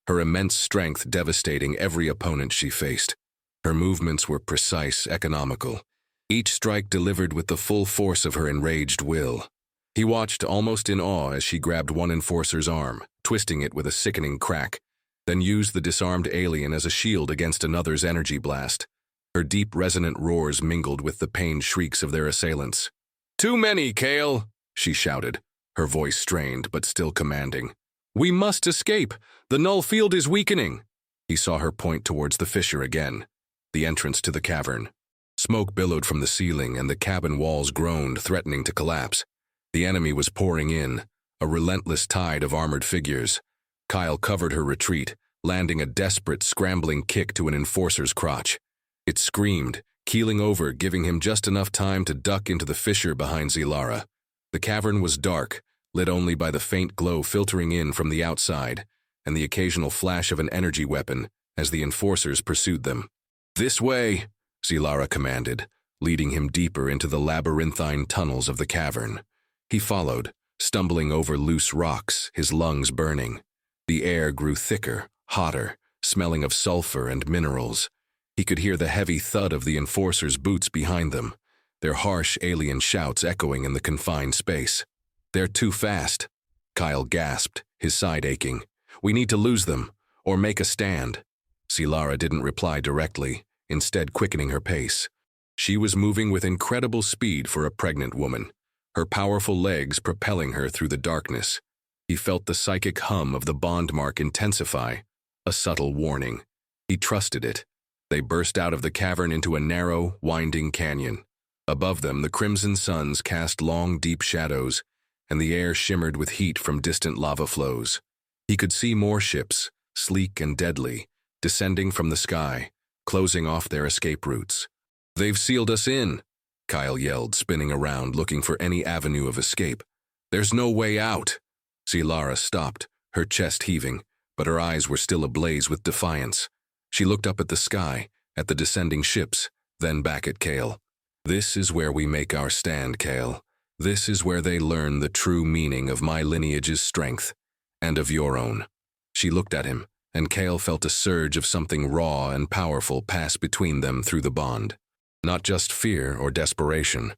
her immense strength devastating every opponent she faced. Her movements were precise, economical, each strike delivered with the full force of her enraged will. He watched almost in awe as she grabbed one enforcer's arm, twisting it with a sickening crack, then used the disarmed alien as a shield against another's energy blast. Her deep, resonant roars mingled with the pained shrieks of their assailants. "Too many, Kale!" she shouted, her voice strained but still commanding. "We must escape! The null field is weakening!" He saw her point towards the fissure again, the entrance to the cavern. Smoke billowed from the ceiling and the cabin walls groaned, threatening to collapse. The enemy was pouring in, a relentless tide of armored figures. Kyle covered her retreat, landing a desperate, scrambling kick to an enforcer's crotch. It screamed, keeling over, giving him just enough time to duck into the fissure behind Zylara. The cavern was dark, lit only by the faint glow filtering in from the outside, and the occasional flash of an energy weapon as the enforcers pursued them. "This way," Zylara commanded, leading him deeper into the labyrinthine tunnels of the cavern. He followed, stumbling over loose rocks, his lungs burning. The air grew thicker, hotter, smelling of sulfur and minerals. He could hear the heavy thud of the enforcers' boots behind them, their harsh alien shouts echoing in the confined space. "They're too fast," Kyle gasped, his side aching. "We need to lose them, or make a stand." Zylara didn't reply directly, instead quickening her pace. She was moving with incredible speed for a pregnant woman, her powerful legs propelling her through the darkness. He felt the psychic hum of the bond mark intensify, a subtle warning. He trusted it. They burst out of the cavern into a narrow, winding canyon. Above them, the crimson suns cast long, deep shadows, and the air shimmered with heat from distant lava flows. He could see more ships, sleek and deadly, descending from the sky, closing off their escape routes. "They've sealed us in," Kyle yelled, spinning around looking for any avenue of escape. "There's no way out." Zylara stopped, her chest heaving, but her eyes were still ablaze with defiance. She looked up at the sky, at the descending ships, then back at Kale. "This is where we make our stand, Kale. This is where they learn the true meaning of my lineage's strength, and of your own." She looked at him, and Kale felt a surge of something raw and powerful pass between them through the bond. Not just fear or desperation,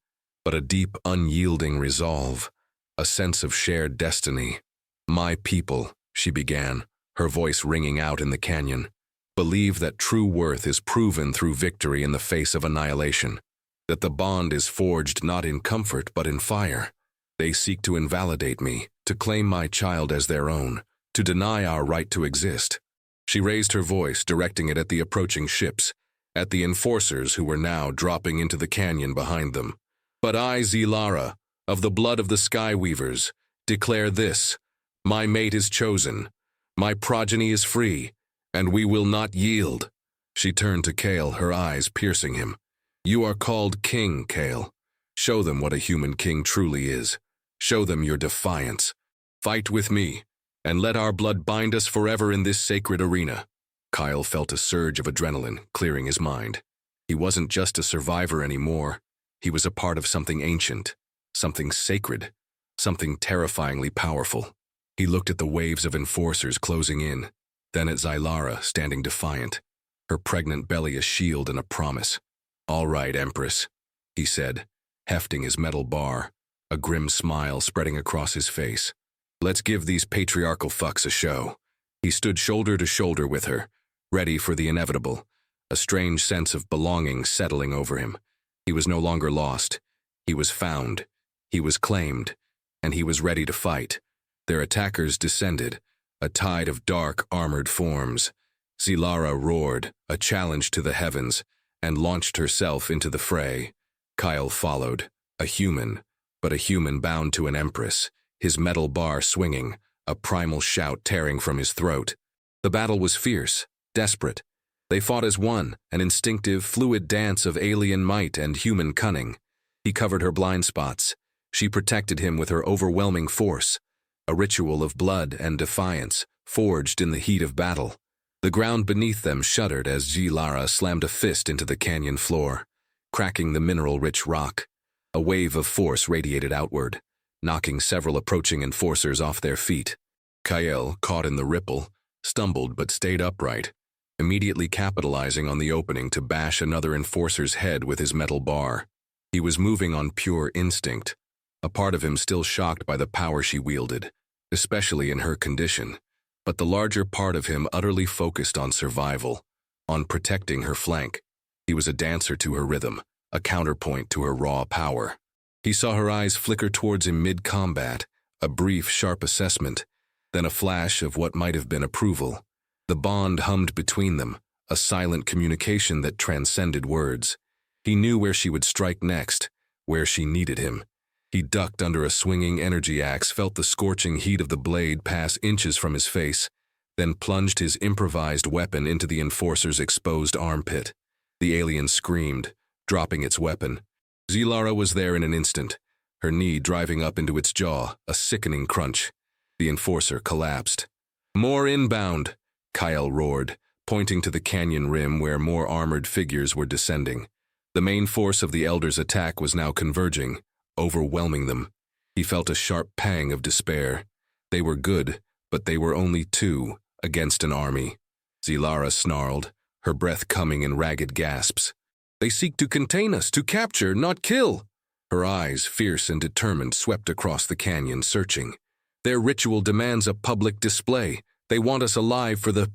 but a deep, unyielding resolve, a sense of shared destiny. "My people," she began, her voice ringing out in the canyon, "believe that true worth is proven through victory in the face of annihilation, that the bond is forged not in comfort but in fire. They seek to invalidate me, to claim my child as their own, to deny our right to exist." She raised her voice, directing it at the approaching ships, at the enforcers who were now dropping into the canyon behind them. "But I, Zylara, of the blood of the Skyweavers, declare this: my mate is chosen, my progeny is free, and we will not yield." She turned to Kale, her eyes piercing him. "You are called king, Kale. Show them what a human king truly is. Show them your defiance. Fight with me, and let our blood bind us forever in this sacred arena." Kyle felt a surge of adrenaline, clearing his mind. He wasn't just a survivor anymore. He was a part of something ancient, something sacred, something terrifyingly powerful. He looked at the waves of enforcers closing in, then at Zylara standing defiant, her pregnant belly a shield and a promise. "All right, Empress," he said, hefting his metal bar, a grim smile spreading across his face. "Let's give these patriarchal fucks a show." He stood shoulder to shoulder with her, ready for the inevitable, a strange sense of belonging settling over him. He was no longer lost. He was found. He was claimed. And he was ready to fight. Their attackers descended, a tide of dark, armored forms. Zilara roared, a challenge to the heavens, and launched herself into the fray. Kyle followed, a human, but a human bound to an empress, his metal bar swinging, a primal shout tearing from his throat. The battle was fierce, desperate. They fought as one, an instinctive, fluid dance of alien might and human cunning. He covered her blind spots. She protected him with her overwhelming force, a ritual of blood and defiance, forged in the heat of battle. The ground beneath them shuddered as Zilara slammed a fist into the canyon floor, cracking the mineral-rich rock. A wave of force radiated outward, knocking several approaching enforcers off their feet. Kyle, caught in the ripple, stumbled but stayed upright, immediately capitalizing on the opening to bash another enforcer's head with his metal bar. He was moving on pure instinct, a part of him still shocked by the power she wielded, especially in her condition, but the larger part of him utterly focused on survival, on protecting her flank. He was a dancer to her rhythm, a counterpoint to her raw power. He saw her eyes flicker towards him mid-combat, a brief, sharp assessment, then a flash of what might have been approval. The bond hummed between them, a silent communication that transcended words. He knew where she would strike next, where she needed him. He ducked under a swinging energy axe, felt the scorching heat of the blade pass inches from his face, then plunged his improvised weapon into the enforcer's exposed armpit. The alien screamed, dropping its weapon. Zilara was there in an instant, her knee driving up into its jaw, a sickening crunch. The enforcer collapsed. "More inbound," Kyle roared, pointing to the canyon rim where more armored figures were descending. The main force of the Elder's attack was now converging, overwhelming them. He felt a sharp pang of despair. They were good, but they were only two against an army. Zilara snarled, her breath coming in ragged gasps. "They seek to contain us, to capture, not kill." Her eyes, fierce and determined, swept across the canyon, searching. "Their ritual demands a public display. They want us alive for the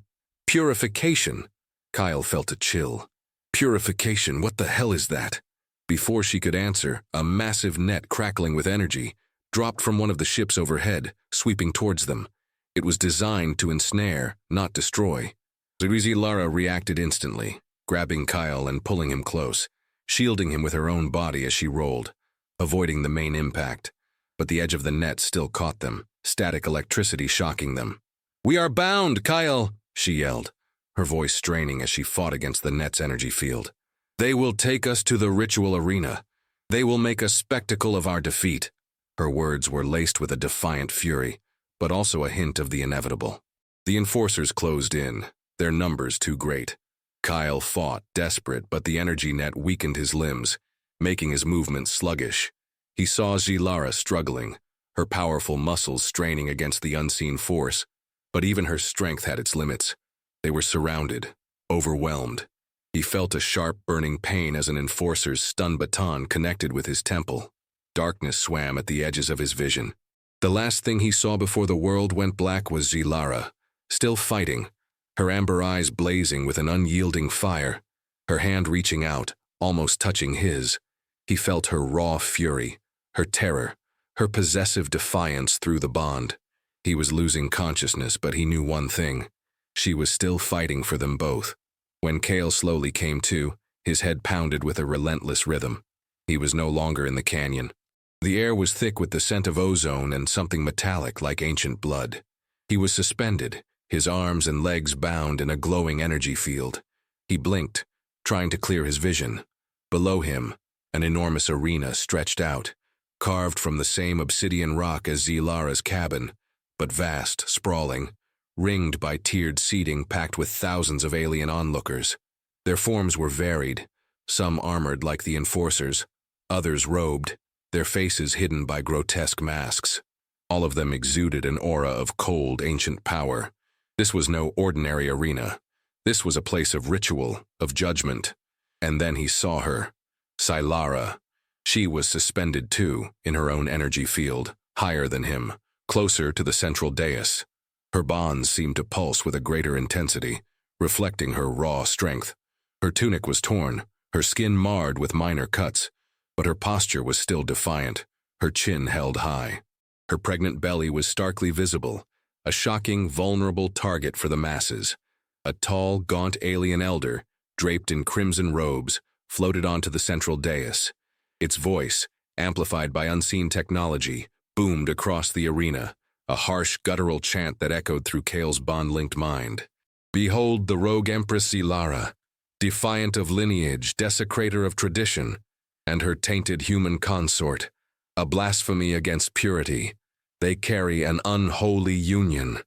purification." Kyle felt a chill. Purification, what the hell is that? Before she could answer, a massive net crackling with energy dropped from one of the ships overhead, sweeping towards them. It was designed to ensnare, not destroy. Zilara reacted instantly, grabbing Kyle and pulling him close, shielding him with her own body as she rolled, avoiding the main impact. But the edge of the net still caught them, static electricity shocking them. "We are bound, Kyle!" she yelled, her voice straining as she fought against the net's energy field. "They will take us to the ritual arena. They will make a spectacle of our defeat." Her words were laced with a defiant fury, but also a hint of the inevitable. The enforcers closed in, their numbers too great. Kyle fought, desperate, but the energy net weakened his limbs, making his movements sluggish. He saw Zilara struggling, her powerful muscles straining against the unseen force, but even her strength had its limits. They were surrounded, overwhelmed. He felt a sharp, burning pain as an enforcer's stun baton connected with his temple. Darkness swam at the edges of his vision. The last thing he saw before the world went black was Zilara, still fighting, her amber eyes blazing with an unyielding fire, her hand reaching out, almost touching his. He felt her raw fury, her terror, her possessive defiance through the bond. He was losing consciousness, but he knew one thing. She was still fighting for them both. When Kale slowly came to, his head pounded with a relentless rhythm. He was no longer in the canyon. The air was thick with the scent of ozone and something metallic like ancient blood. He was suspended, his arms and legs bound in a glowing energy field. He blinked, trying to clear his vision. Below him, an enormous arena stretched out, carved from the same obsidian rock as Zilara's cabin, but vast, sprawling, ringed by tiered seating packed with thousands of alien onlookers. Their forms were varied, some armored like the enforcers, others robed, their faces hidden by grotesque masks. All of them exuded an aura of cold, ancient power. This was no ordinary arena. This was a place of ritual, of judgment. And then he saw her, Zilara. She was suspended too, in her own energy field, higher than him, closer to the central dais. Her bonds seemed to pulse with a greater intensity, reflecting her raw strength. Her tunic was torn, her skin marred with minor cuts, but her posture was still defiant, her chin held high. Her pregnant belly was starkly visible, a shocking, vulnerable target for the masses. A tall, gaunt alien elder, draped in crimson robes, floated onto the central dais. Its voice, amplified by unseen technology, boomed across the arena, a harsh, guttural chant that echoed through Kale's bond-linked mind. Behold the rogue Empress Zilara, defiant of lineage, desecrator of tradition, and her tainted human consort, a blasphemy against purity. They carry an unholy union.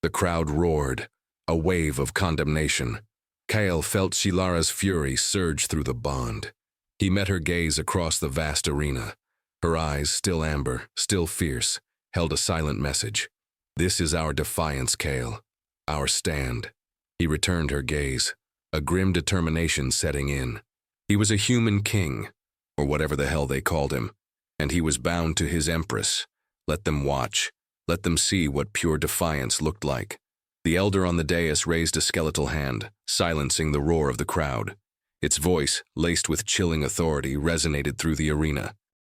The crowd roared, a wave of condemnation. Kale felt Zilara's fury surge through the bond. He met her gaze across the vast arena. Her eyes, still amber, still fierce, held a silent message. This is our defiance, Kale. Our stand. He returned her gaze, a grim determination setting in. He was a human king, or whatever the hell they called him, and he was bound to his empress. Let them watch. Let them see what pure defiance looked like. The elder on the dais raised a skeletal hand, silencing the roar of the crowd. Its voice, laced with chilling authority, resonated through the arena.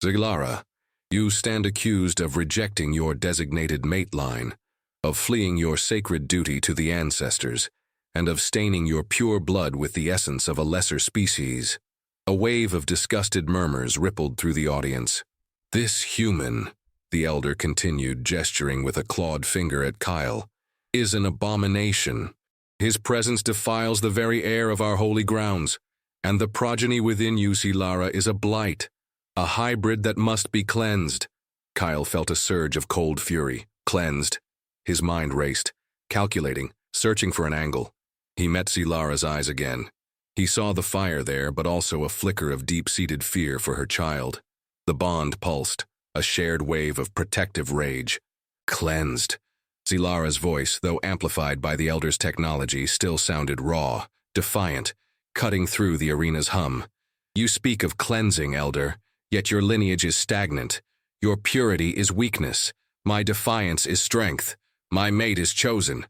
Zilara, you stand accused of rejecting your designated mate line, of fleeing your sacred duty to the ancestors, and of staining your pure blood with the essence of a lesser species. A wave of disgusted murmurs rippled through the audience. This human, the elder continued, gesturing with a clawed finger at Kyle, is an abomination. His presence defiles the very air of our holy grounds, and the progeny within you, Zilara, is a blight, a hybrid that must be cleansed. Kyle felt a surge of cold fury. Cleansed. His mind raced, calculating, searching for an angle. He met Zilara's eyes again. He saw the fire there, but also a flicker of deep-seated fear for her child. The bond pulsed, a shared wave of protective rage. Cleansed. Zilara's voice, though amplified by the elder's technology, still sounded raw, defiant, cutting through the arena's hum. You speak of cleansing, elder, yet your lineage is stagnant. Your purity is weakness. My defiance is strength. My mate is chosen.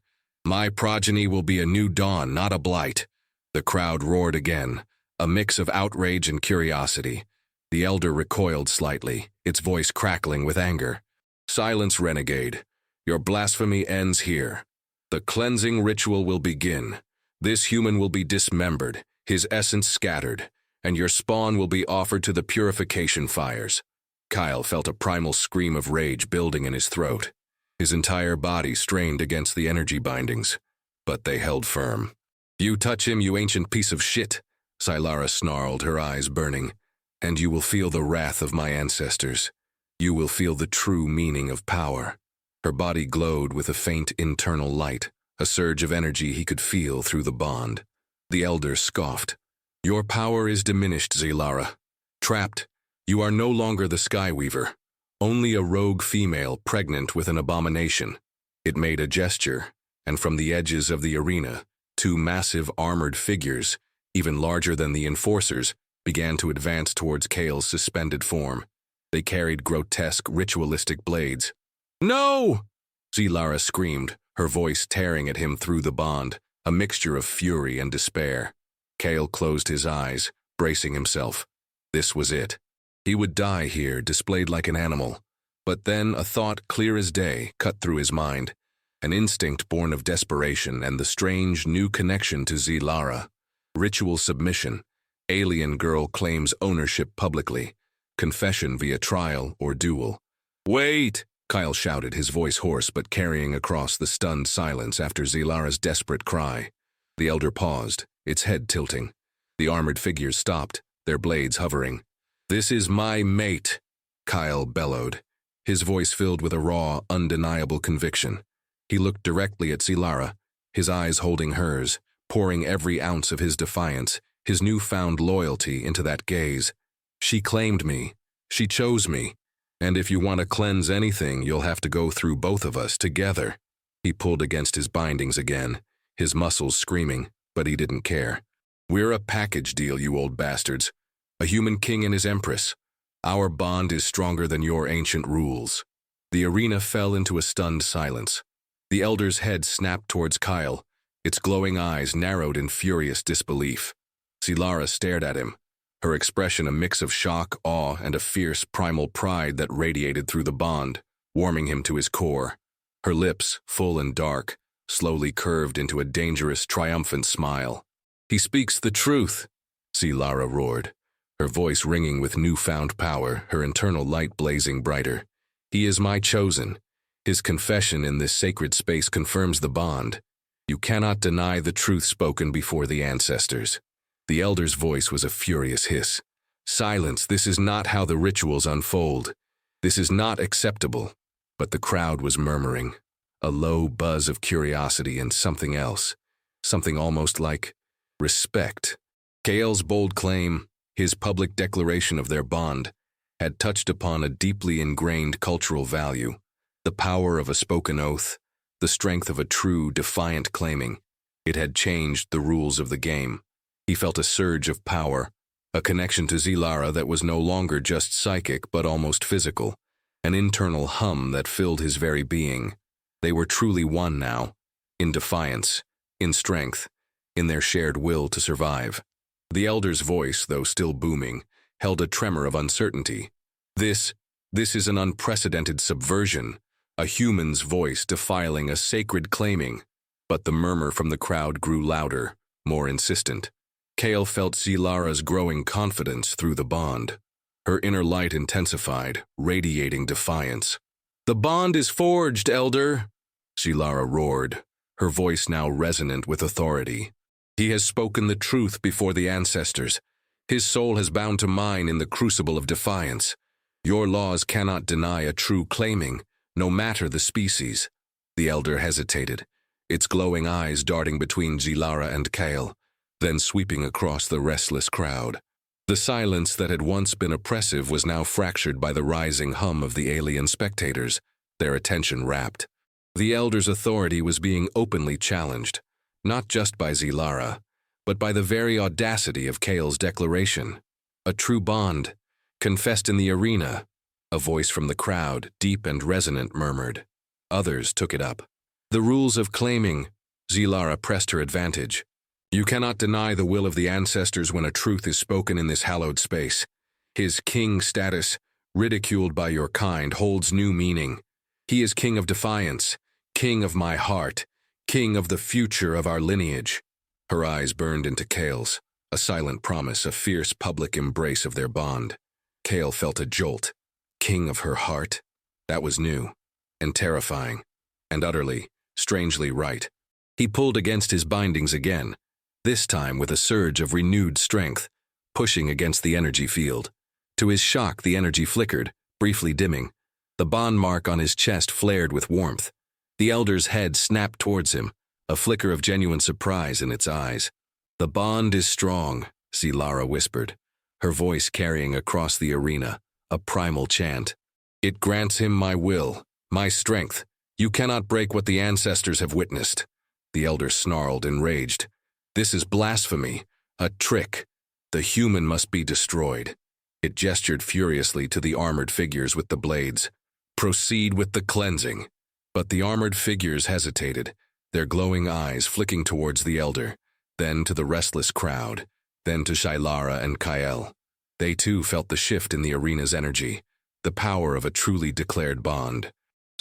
My progeny will be a new dawn, not a blight. The crowd roared again, a mix of outrage and curiosity. The elder recoiled slightly, its voice crackling with anger. Silence, renegade. Your blasphemy ends here. The cleansing ritual will begin. This human will be dismembered, his essence scattered, and your spawn will be offered to the purification fires. Kyle felt a primal scream of rage building in his throat. His entire body strained against the energy bindings, but they held firm. You touch him, you ancient piece of shit, Zilara snarled, her eyes burning, and you will feel the wrath of my ancestors. You will feel the true meaning of power. Her body glowed with a faint internal light, a surge of energy he could feel through the bond. The elder scoffed. Your power is diminished, Zilara. Trapped, you are no longer the Skyweaver, only a rogue female pregnant with an abomination. It made a gesture, and from the edges of the arena, two massive armored figures, even larger than the enforcers, began to advance towards Kale's suspended form. They carried grotesque, ritualistic blades. No! Zilara screamed, her voice tearing at him through the bond, a mixture of fury and despair. Kale closed his eyes, bracing himself. This was it. He would die here, displayed like an animal. But then a thought clear as day cut through his mind, an instinct born of desperation and the strange new connection to Zilara. Ritual submission. Alien girl claims ownership publicly. Confession via trial or duel. Wait! Kyle shouted, his voice hoarse but carrying across the stunned silence after Zilara's desperate cry. The elder paused, its head tilting. The armored figures stopped, their blades hovering. This is my mate, Kyle bellowed, his voice filled with a raw, undeniable conviction. He looked directly at Zilara, his eyes holding hers, pouring every ounce of his defiance, his newfound loyalty into that gaze. She claimed me. She chose me. And if you want to cleanse anything, you'll have to go through both of us together. He pulled against his bindings again, his muscles screaming, but he didn't care. We're a package deal, you old bastards. A human king and his empress. Our bond is stronger than your ancient rules. The arena fell into a stunned silence. The elder's head snapped towards Kyle, its glowing eyes narrowed in furious disbelief. Zilara stared at him, her expression a mix of shock, awe, and a fierce primal pride that radiated through the bond, warming him to his core. Her lips, full and dark, slowly curved into a dangerous, triumphant smile. "He speaks the truth," Zilara roared, her voice ringing with newfound power, her internal light blazing brighter. "He is my chosen. His confession in this sacred space confirms the bond. You cannot deny the truth spoken before the ancestors." The elder's voice was a furious hiss. "Silence, this is not how the rituals unfold. This is not acceptable." But the crowd was murmuring, a low buzz of curiosity and something else, something almost like respect. Kael's bold claim, his public declaration of their bond, had touched upon a deeply ingrained cultural value, the power of a spoken oath, the strength of a true, defiant claiming. It had changed the rules of the game. He felt a surge of power, a connection to Zilara that was no longer just psychic but almost physical, an internal hum that filled his very being. They were truly one now, in defiance, in strength, in their shared will to survive. The elder's voice, though still booming, held a tremor of uncertainty. This is an unprecedented subversion, a human's voice defiling a sacred claiming. But the murmur from the crowd grew louder, more insistent. Kael felt Zilara's growing confidence through the bond. Her inner light intensified, radiating defiance. "The bond is forged, Elder," Zilara roared, her voice now resonant with authority. "He has spoken the truth before the ancestors. His soul has bound to mine in the crucible of defiance. Your laws cannot deny a true claiming, no matter the species." The elder hesitated, its glowing eyes darting between Zilara and Kael, then sweeping across the restless crowd. The silence that had once been oppressive was now fractured by the rising hum of the alien spectators, their attention rapt. The elder's authority was being openly challenged, not just by Zilara, but by the very audacity of Kael's declaration. A true bond, confessed in the arena. A voice from the crowd, deep and resonant, murmured. Others took it up. "The rules of claiming," Zilara pressed her advantage. "You cannot deny the will of the ancestors when a truth is spoken in this hallowed space. His king status, ridiculed by your kind, holds new meaning. He is king of defiance, king of my heart, king of the future of our lineage." Her eyes burned into Kael's, a silent promise, a fierce public embrace of their bond. Kael felt a jolt. King of her heart? That was new, and terrifying, and utterly, strangely right. He pulled against his bindings again, this time with a surge of renewed strength, pushing against the energy field. To his shock, the energy flickered, briefly dimming. The bond mark on his chest flared with warmth. The elder's head snapped towards him, a flicker of genuine surprise in its eyes. "The bond is strong," Zilara whispered, her voice carrying across the arena, a primal chant. "It grants him my will, my strength. You cannot break what the ancestors have witnessed." The elder snarled, enraged. "This is blasphemy, a trick. The human must be destroyed." It gestured furiously to the armored figures with the blades. "Proceed with the cleansing." But the armored figures hesitated, their glowing eyes flicking towards the elder, then to the restless crowd, then to Zilara and Kael. They too felt the shift in the arena's energy, the power of a truly declared bond.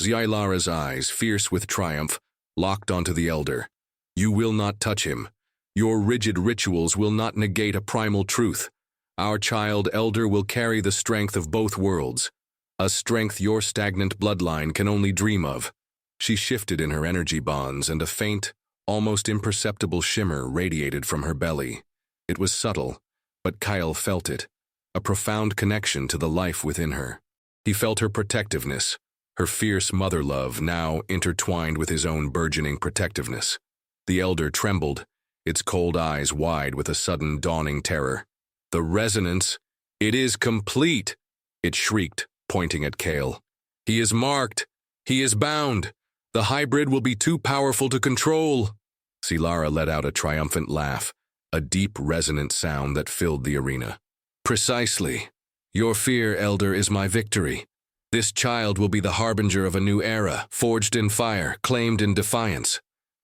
Zilara's eyes, fierce with triumph, locked onto the elder. "You will not touch him. Your rigid rituals will not negate a primal truth. Our child elder will carry the strength of both worlds, a strength your stagnant bloodline can only dream of." She shifted in her energy bonds, and a faint, almost imperceptible shimmer radiated from her belly. It was subtle, but Kael felt it, a profound connection to the life within her. He felt her protectiveness, her fierce mother love now intertwined with his own burgeoning protectiveness. The elder trembled, its cold eyes wide with a sudden dawning terror. "The resonance, it is complete!" it shrieked, pointing at Kael. "He is marked! He is bound! The hybrid will be too powerful to control!" Zilara let out a triumphant laugh, a deep, resonant sound that filled the arena. "Precisely. Your fear, Elder, is my victory. This child will be the harbinger of a new era, forged in fire, claimed in defiance."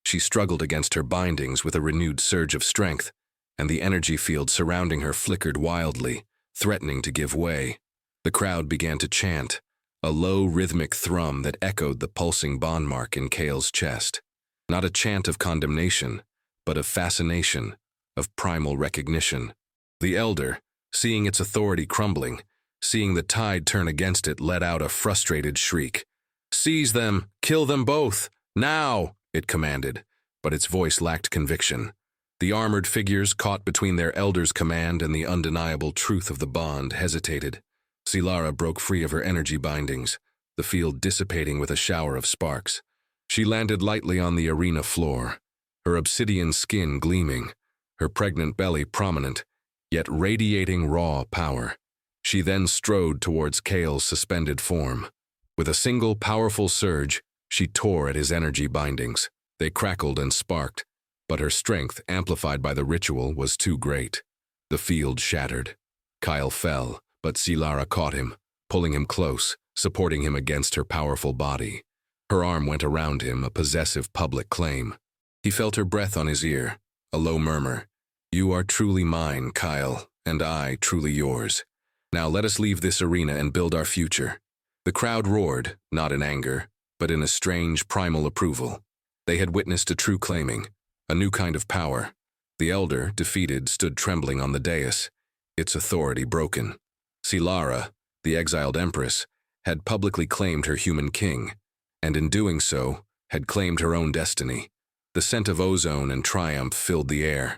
She struggled against her bindings with a renewed surge of strength, and the energy field surrounding her flickered wildly, threatening to give way. The crowd began to chant, a low rhythmic thrum that echoed the pulsing bond mark in Kael's chest. Not a chant of condemnation, but of fascination, of primal recognition. The elder, seeing its authority crumbling, seeing the tide turn against it, let out a frustrated shriek. "Seize them! Kill them both! Now!" it commanded, but its voice lacked conviction. The armored figures, caught between their elder's command and the undeniable truth of the bond, hesitated. Silara broke free of her energy bindings, the field dissipating with a shower of sparks. She landed lightly on the arena floor, her obsidian skin gleaming, her pregnant belly prominent, yet radiating raw power. She then strode towards Kale's suspended form. With a single powerful surge, she tore at his energy bindings. They crackled and sparked, but her strength, amplified by the ritual, was too great. The field shattered. Kyle fell, but Silara caught him, pulling him close, supporting him against her powerful body. Her arm went around him, a possessive public claim. He felt her breath on his ear, a low murmur. "You are truly mine, Kyle, and I truly yours. Now let us leave this arena and build our future." The crowd roared, not in anger, but in a strange, primal approval. They had witnessed a true claiming, a new kind of power. The elder, defeated, stood trembling on the dais, its authority broken. Silara, the exiled empress, had publicly claimed her human king, and in doing so, had claimed her own destiny. The scent of ozone and triumph filled the air.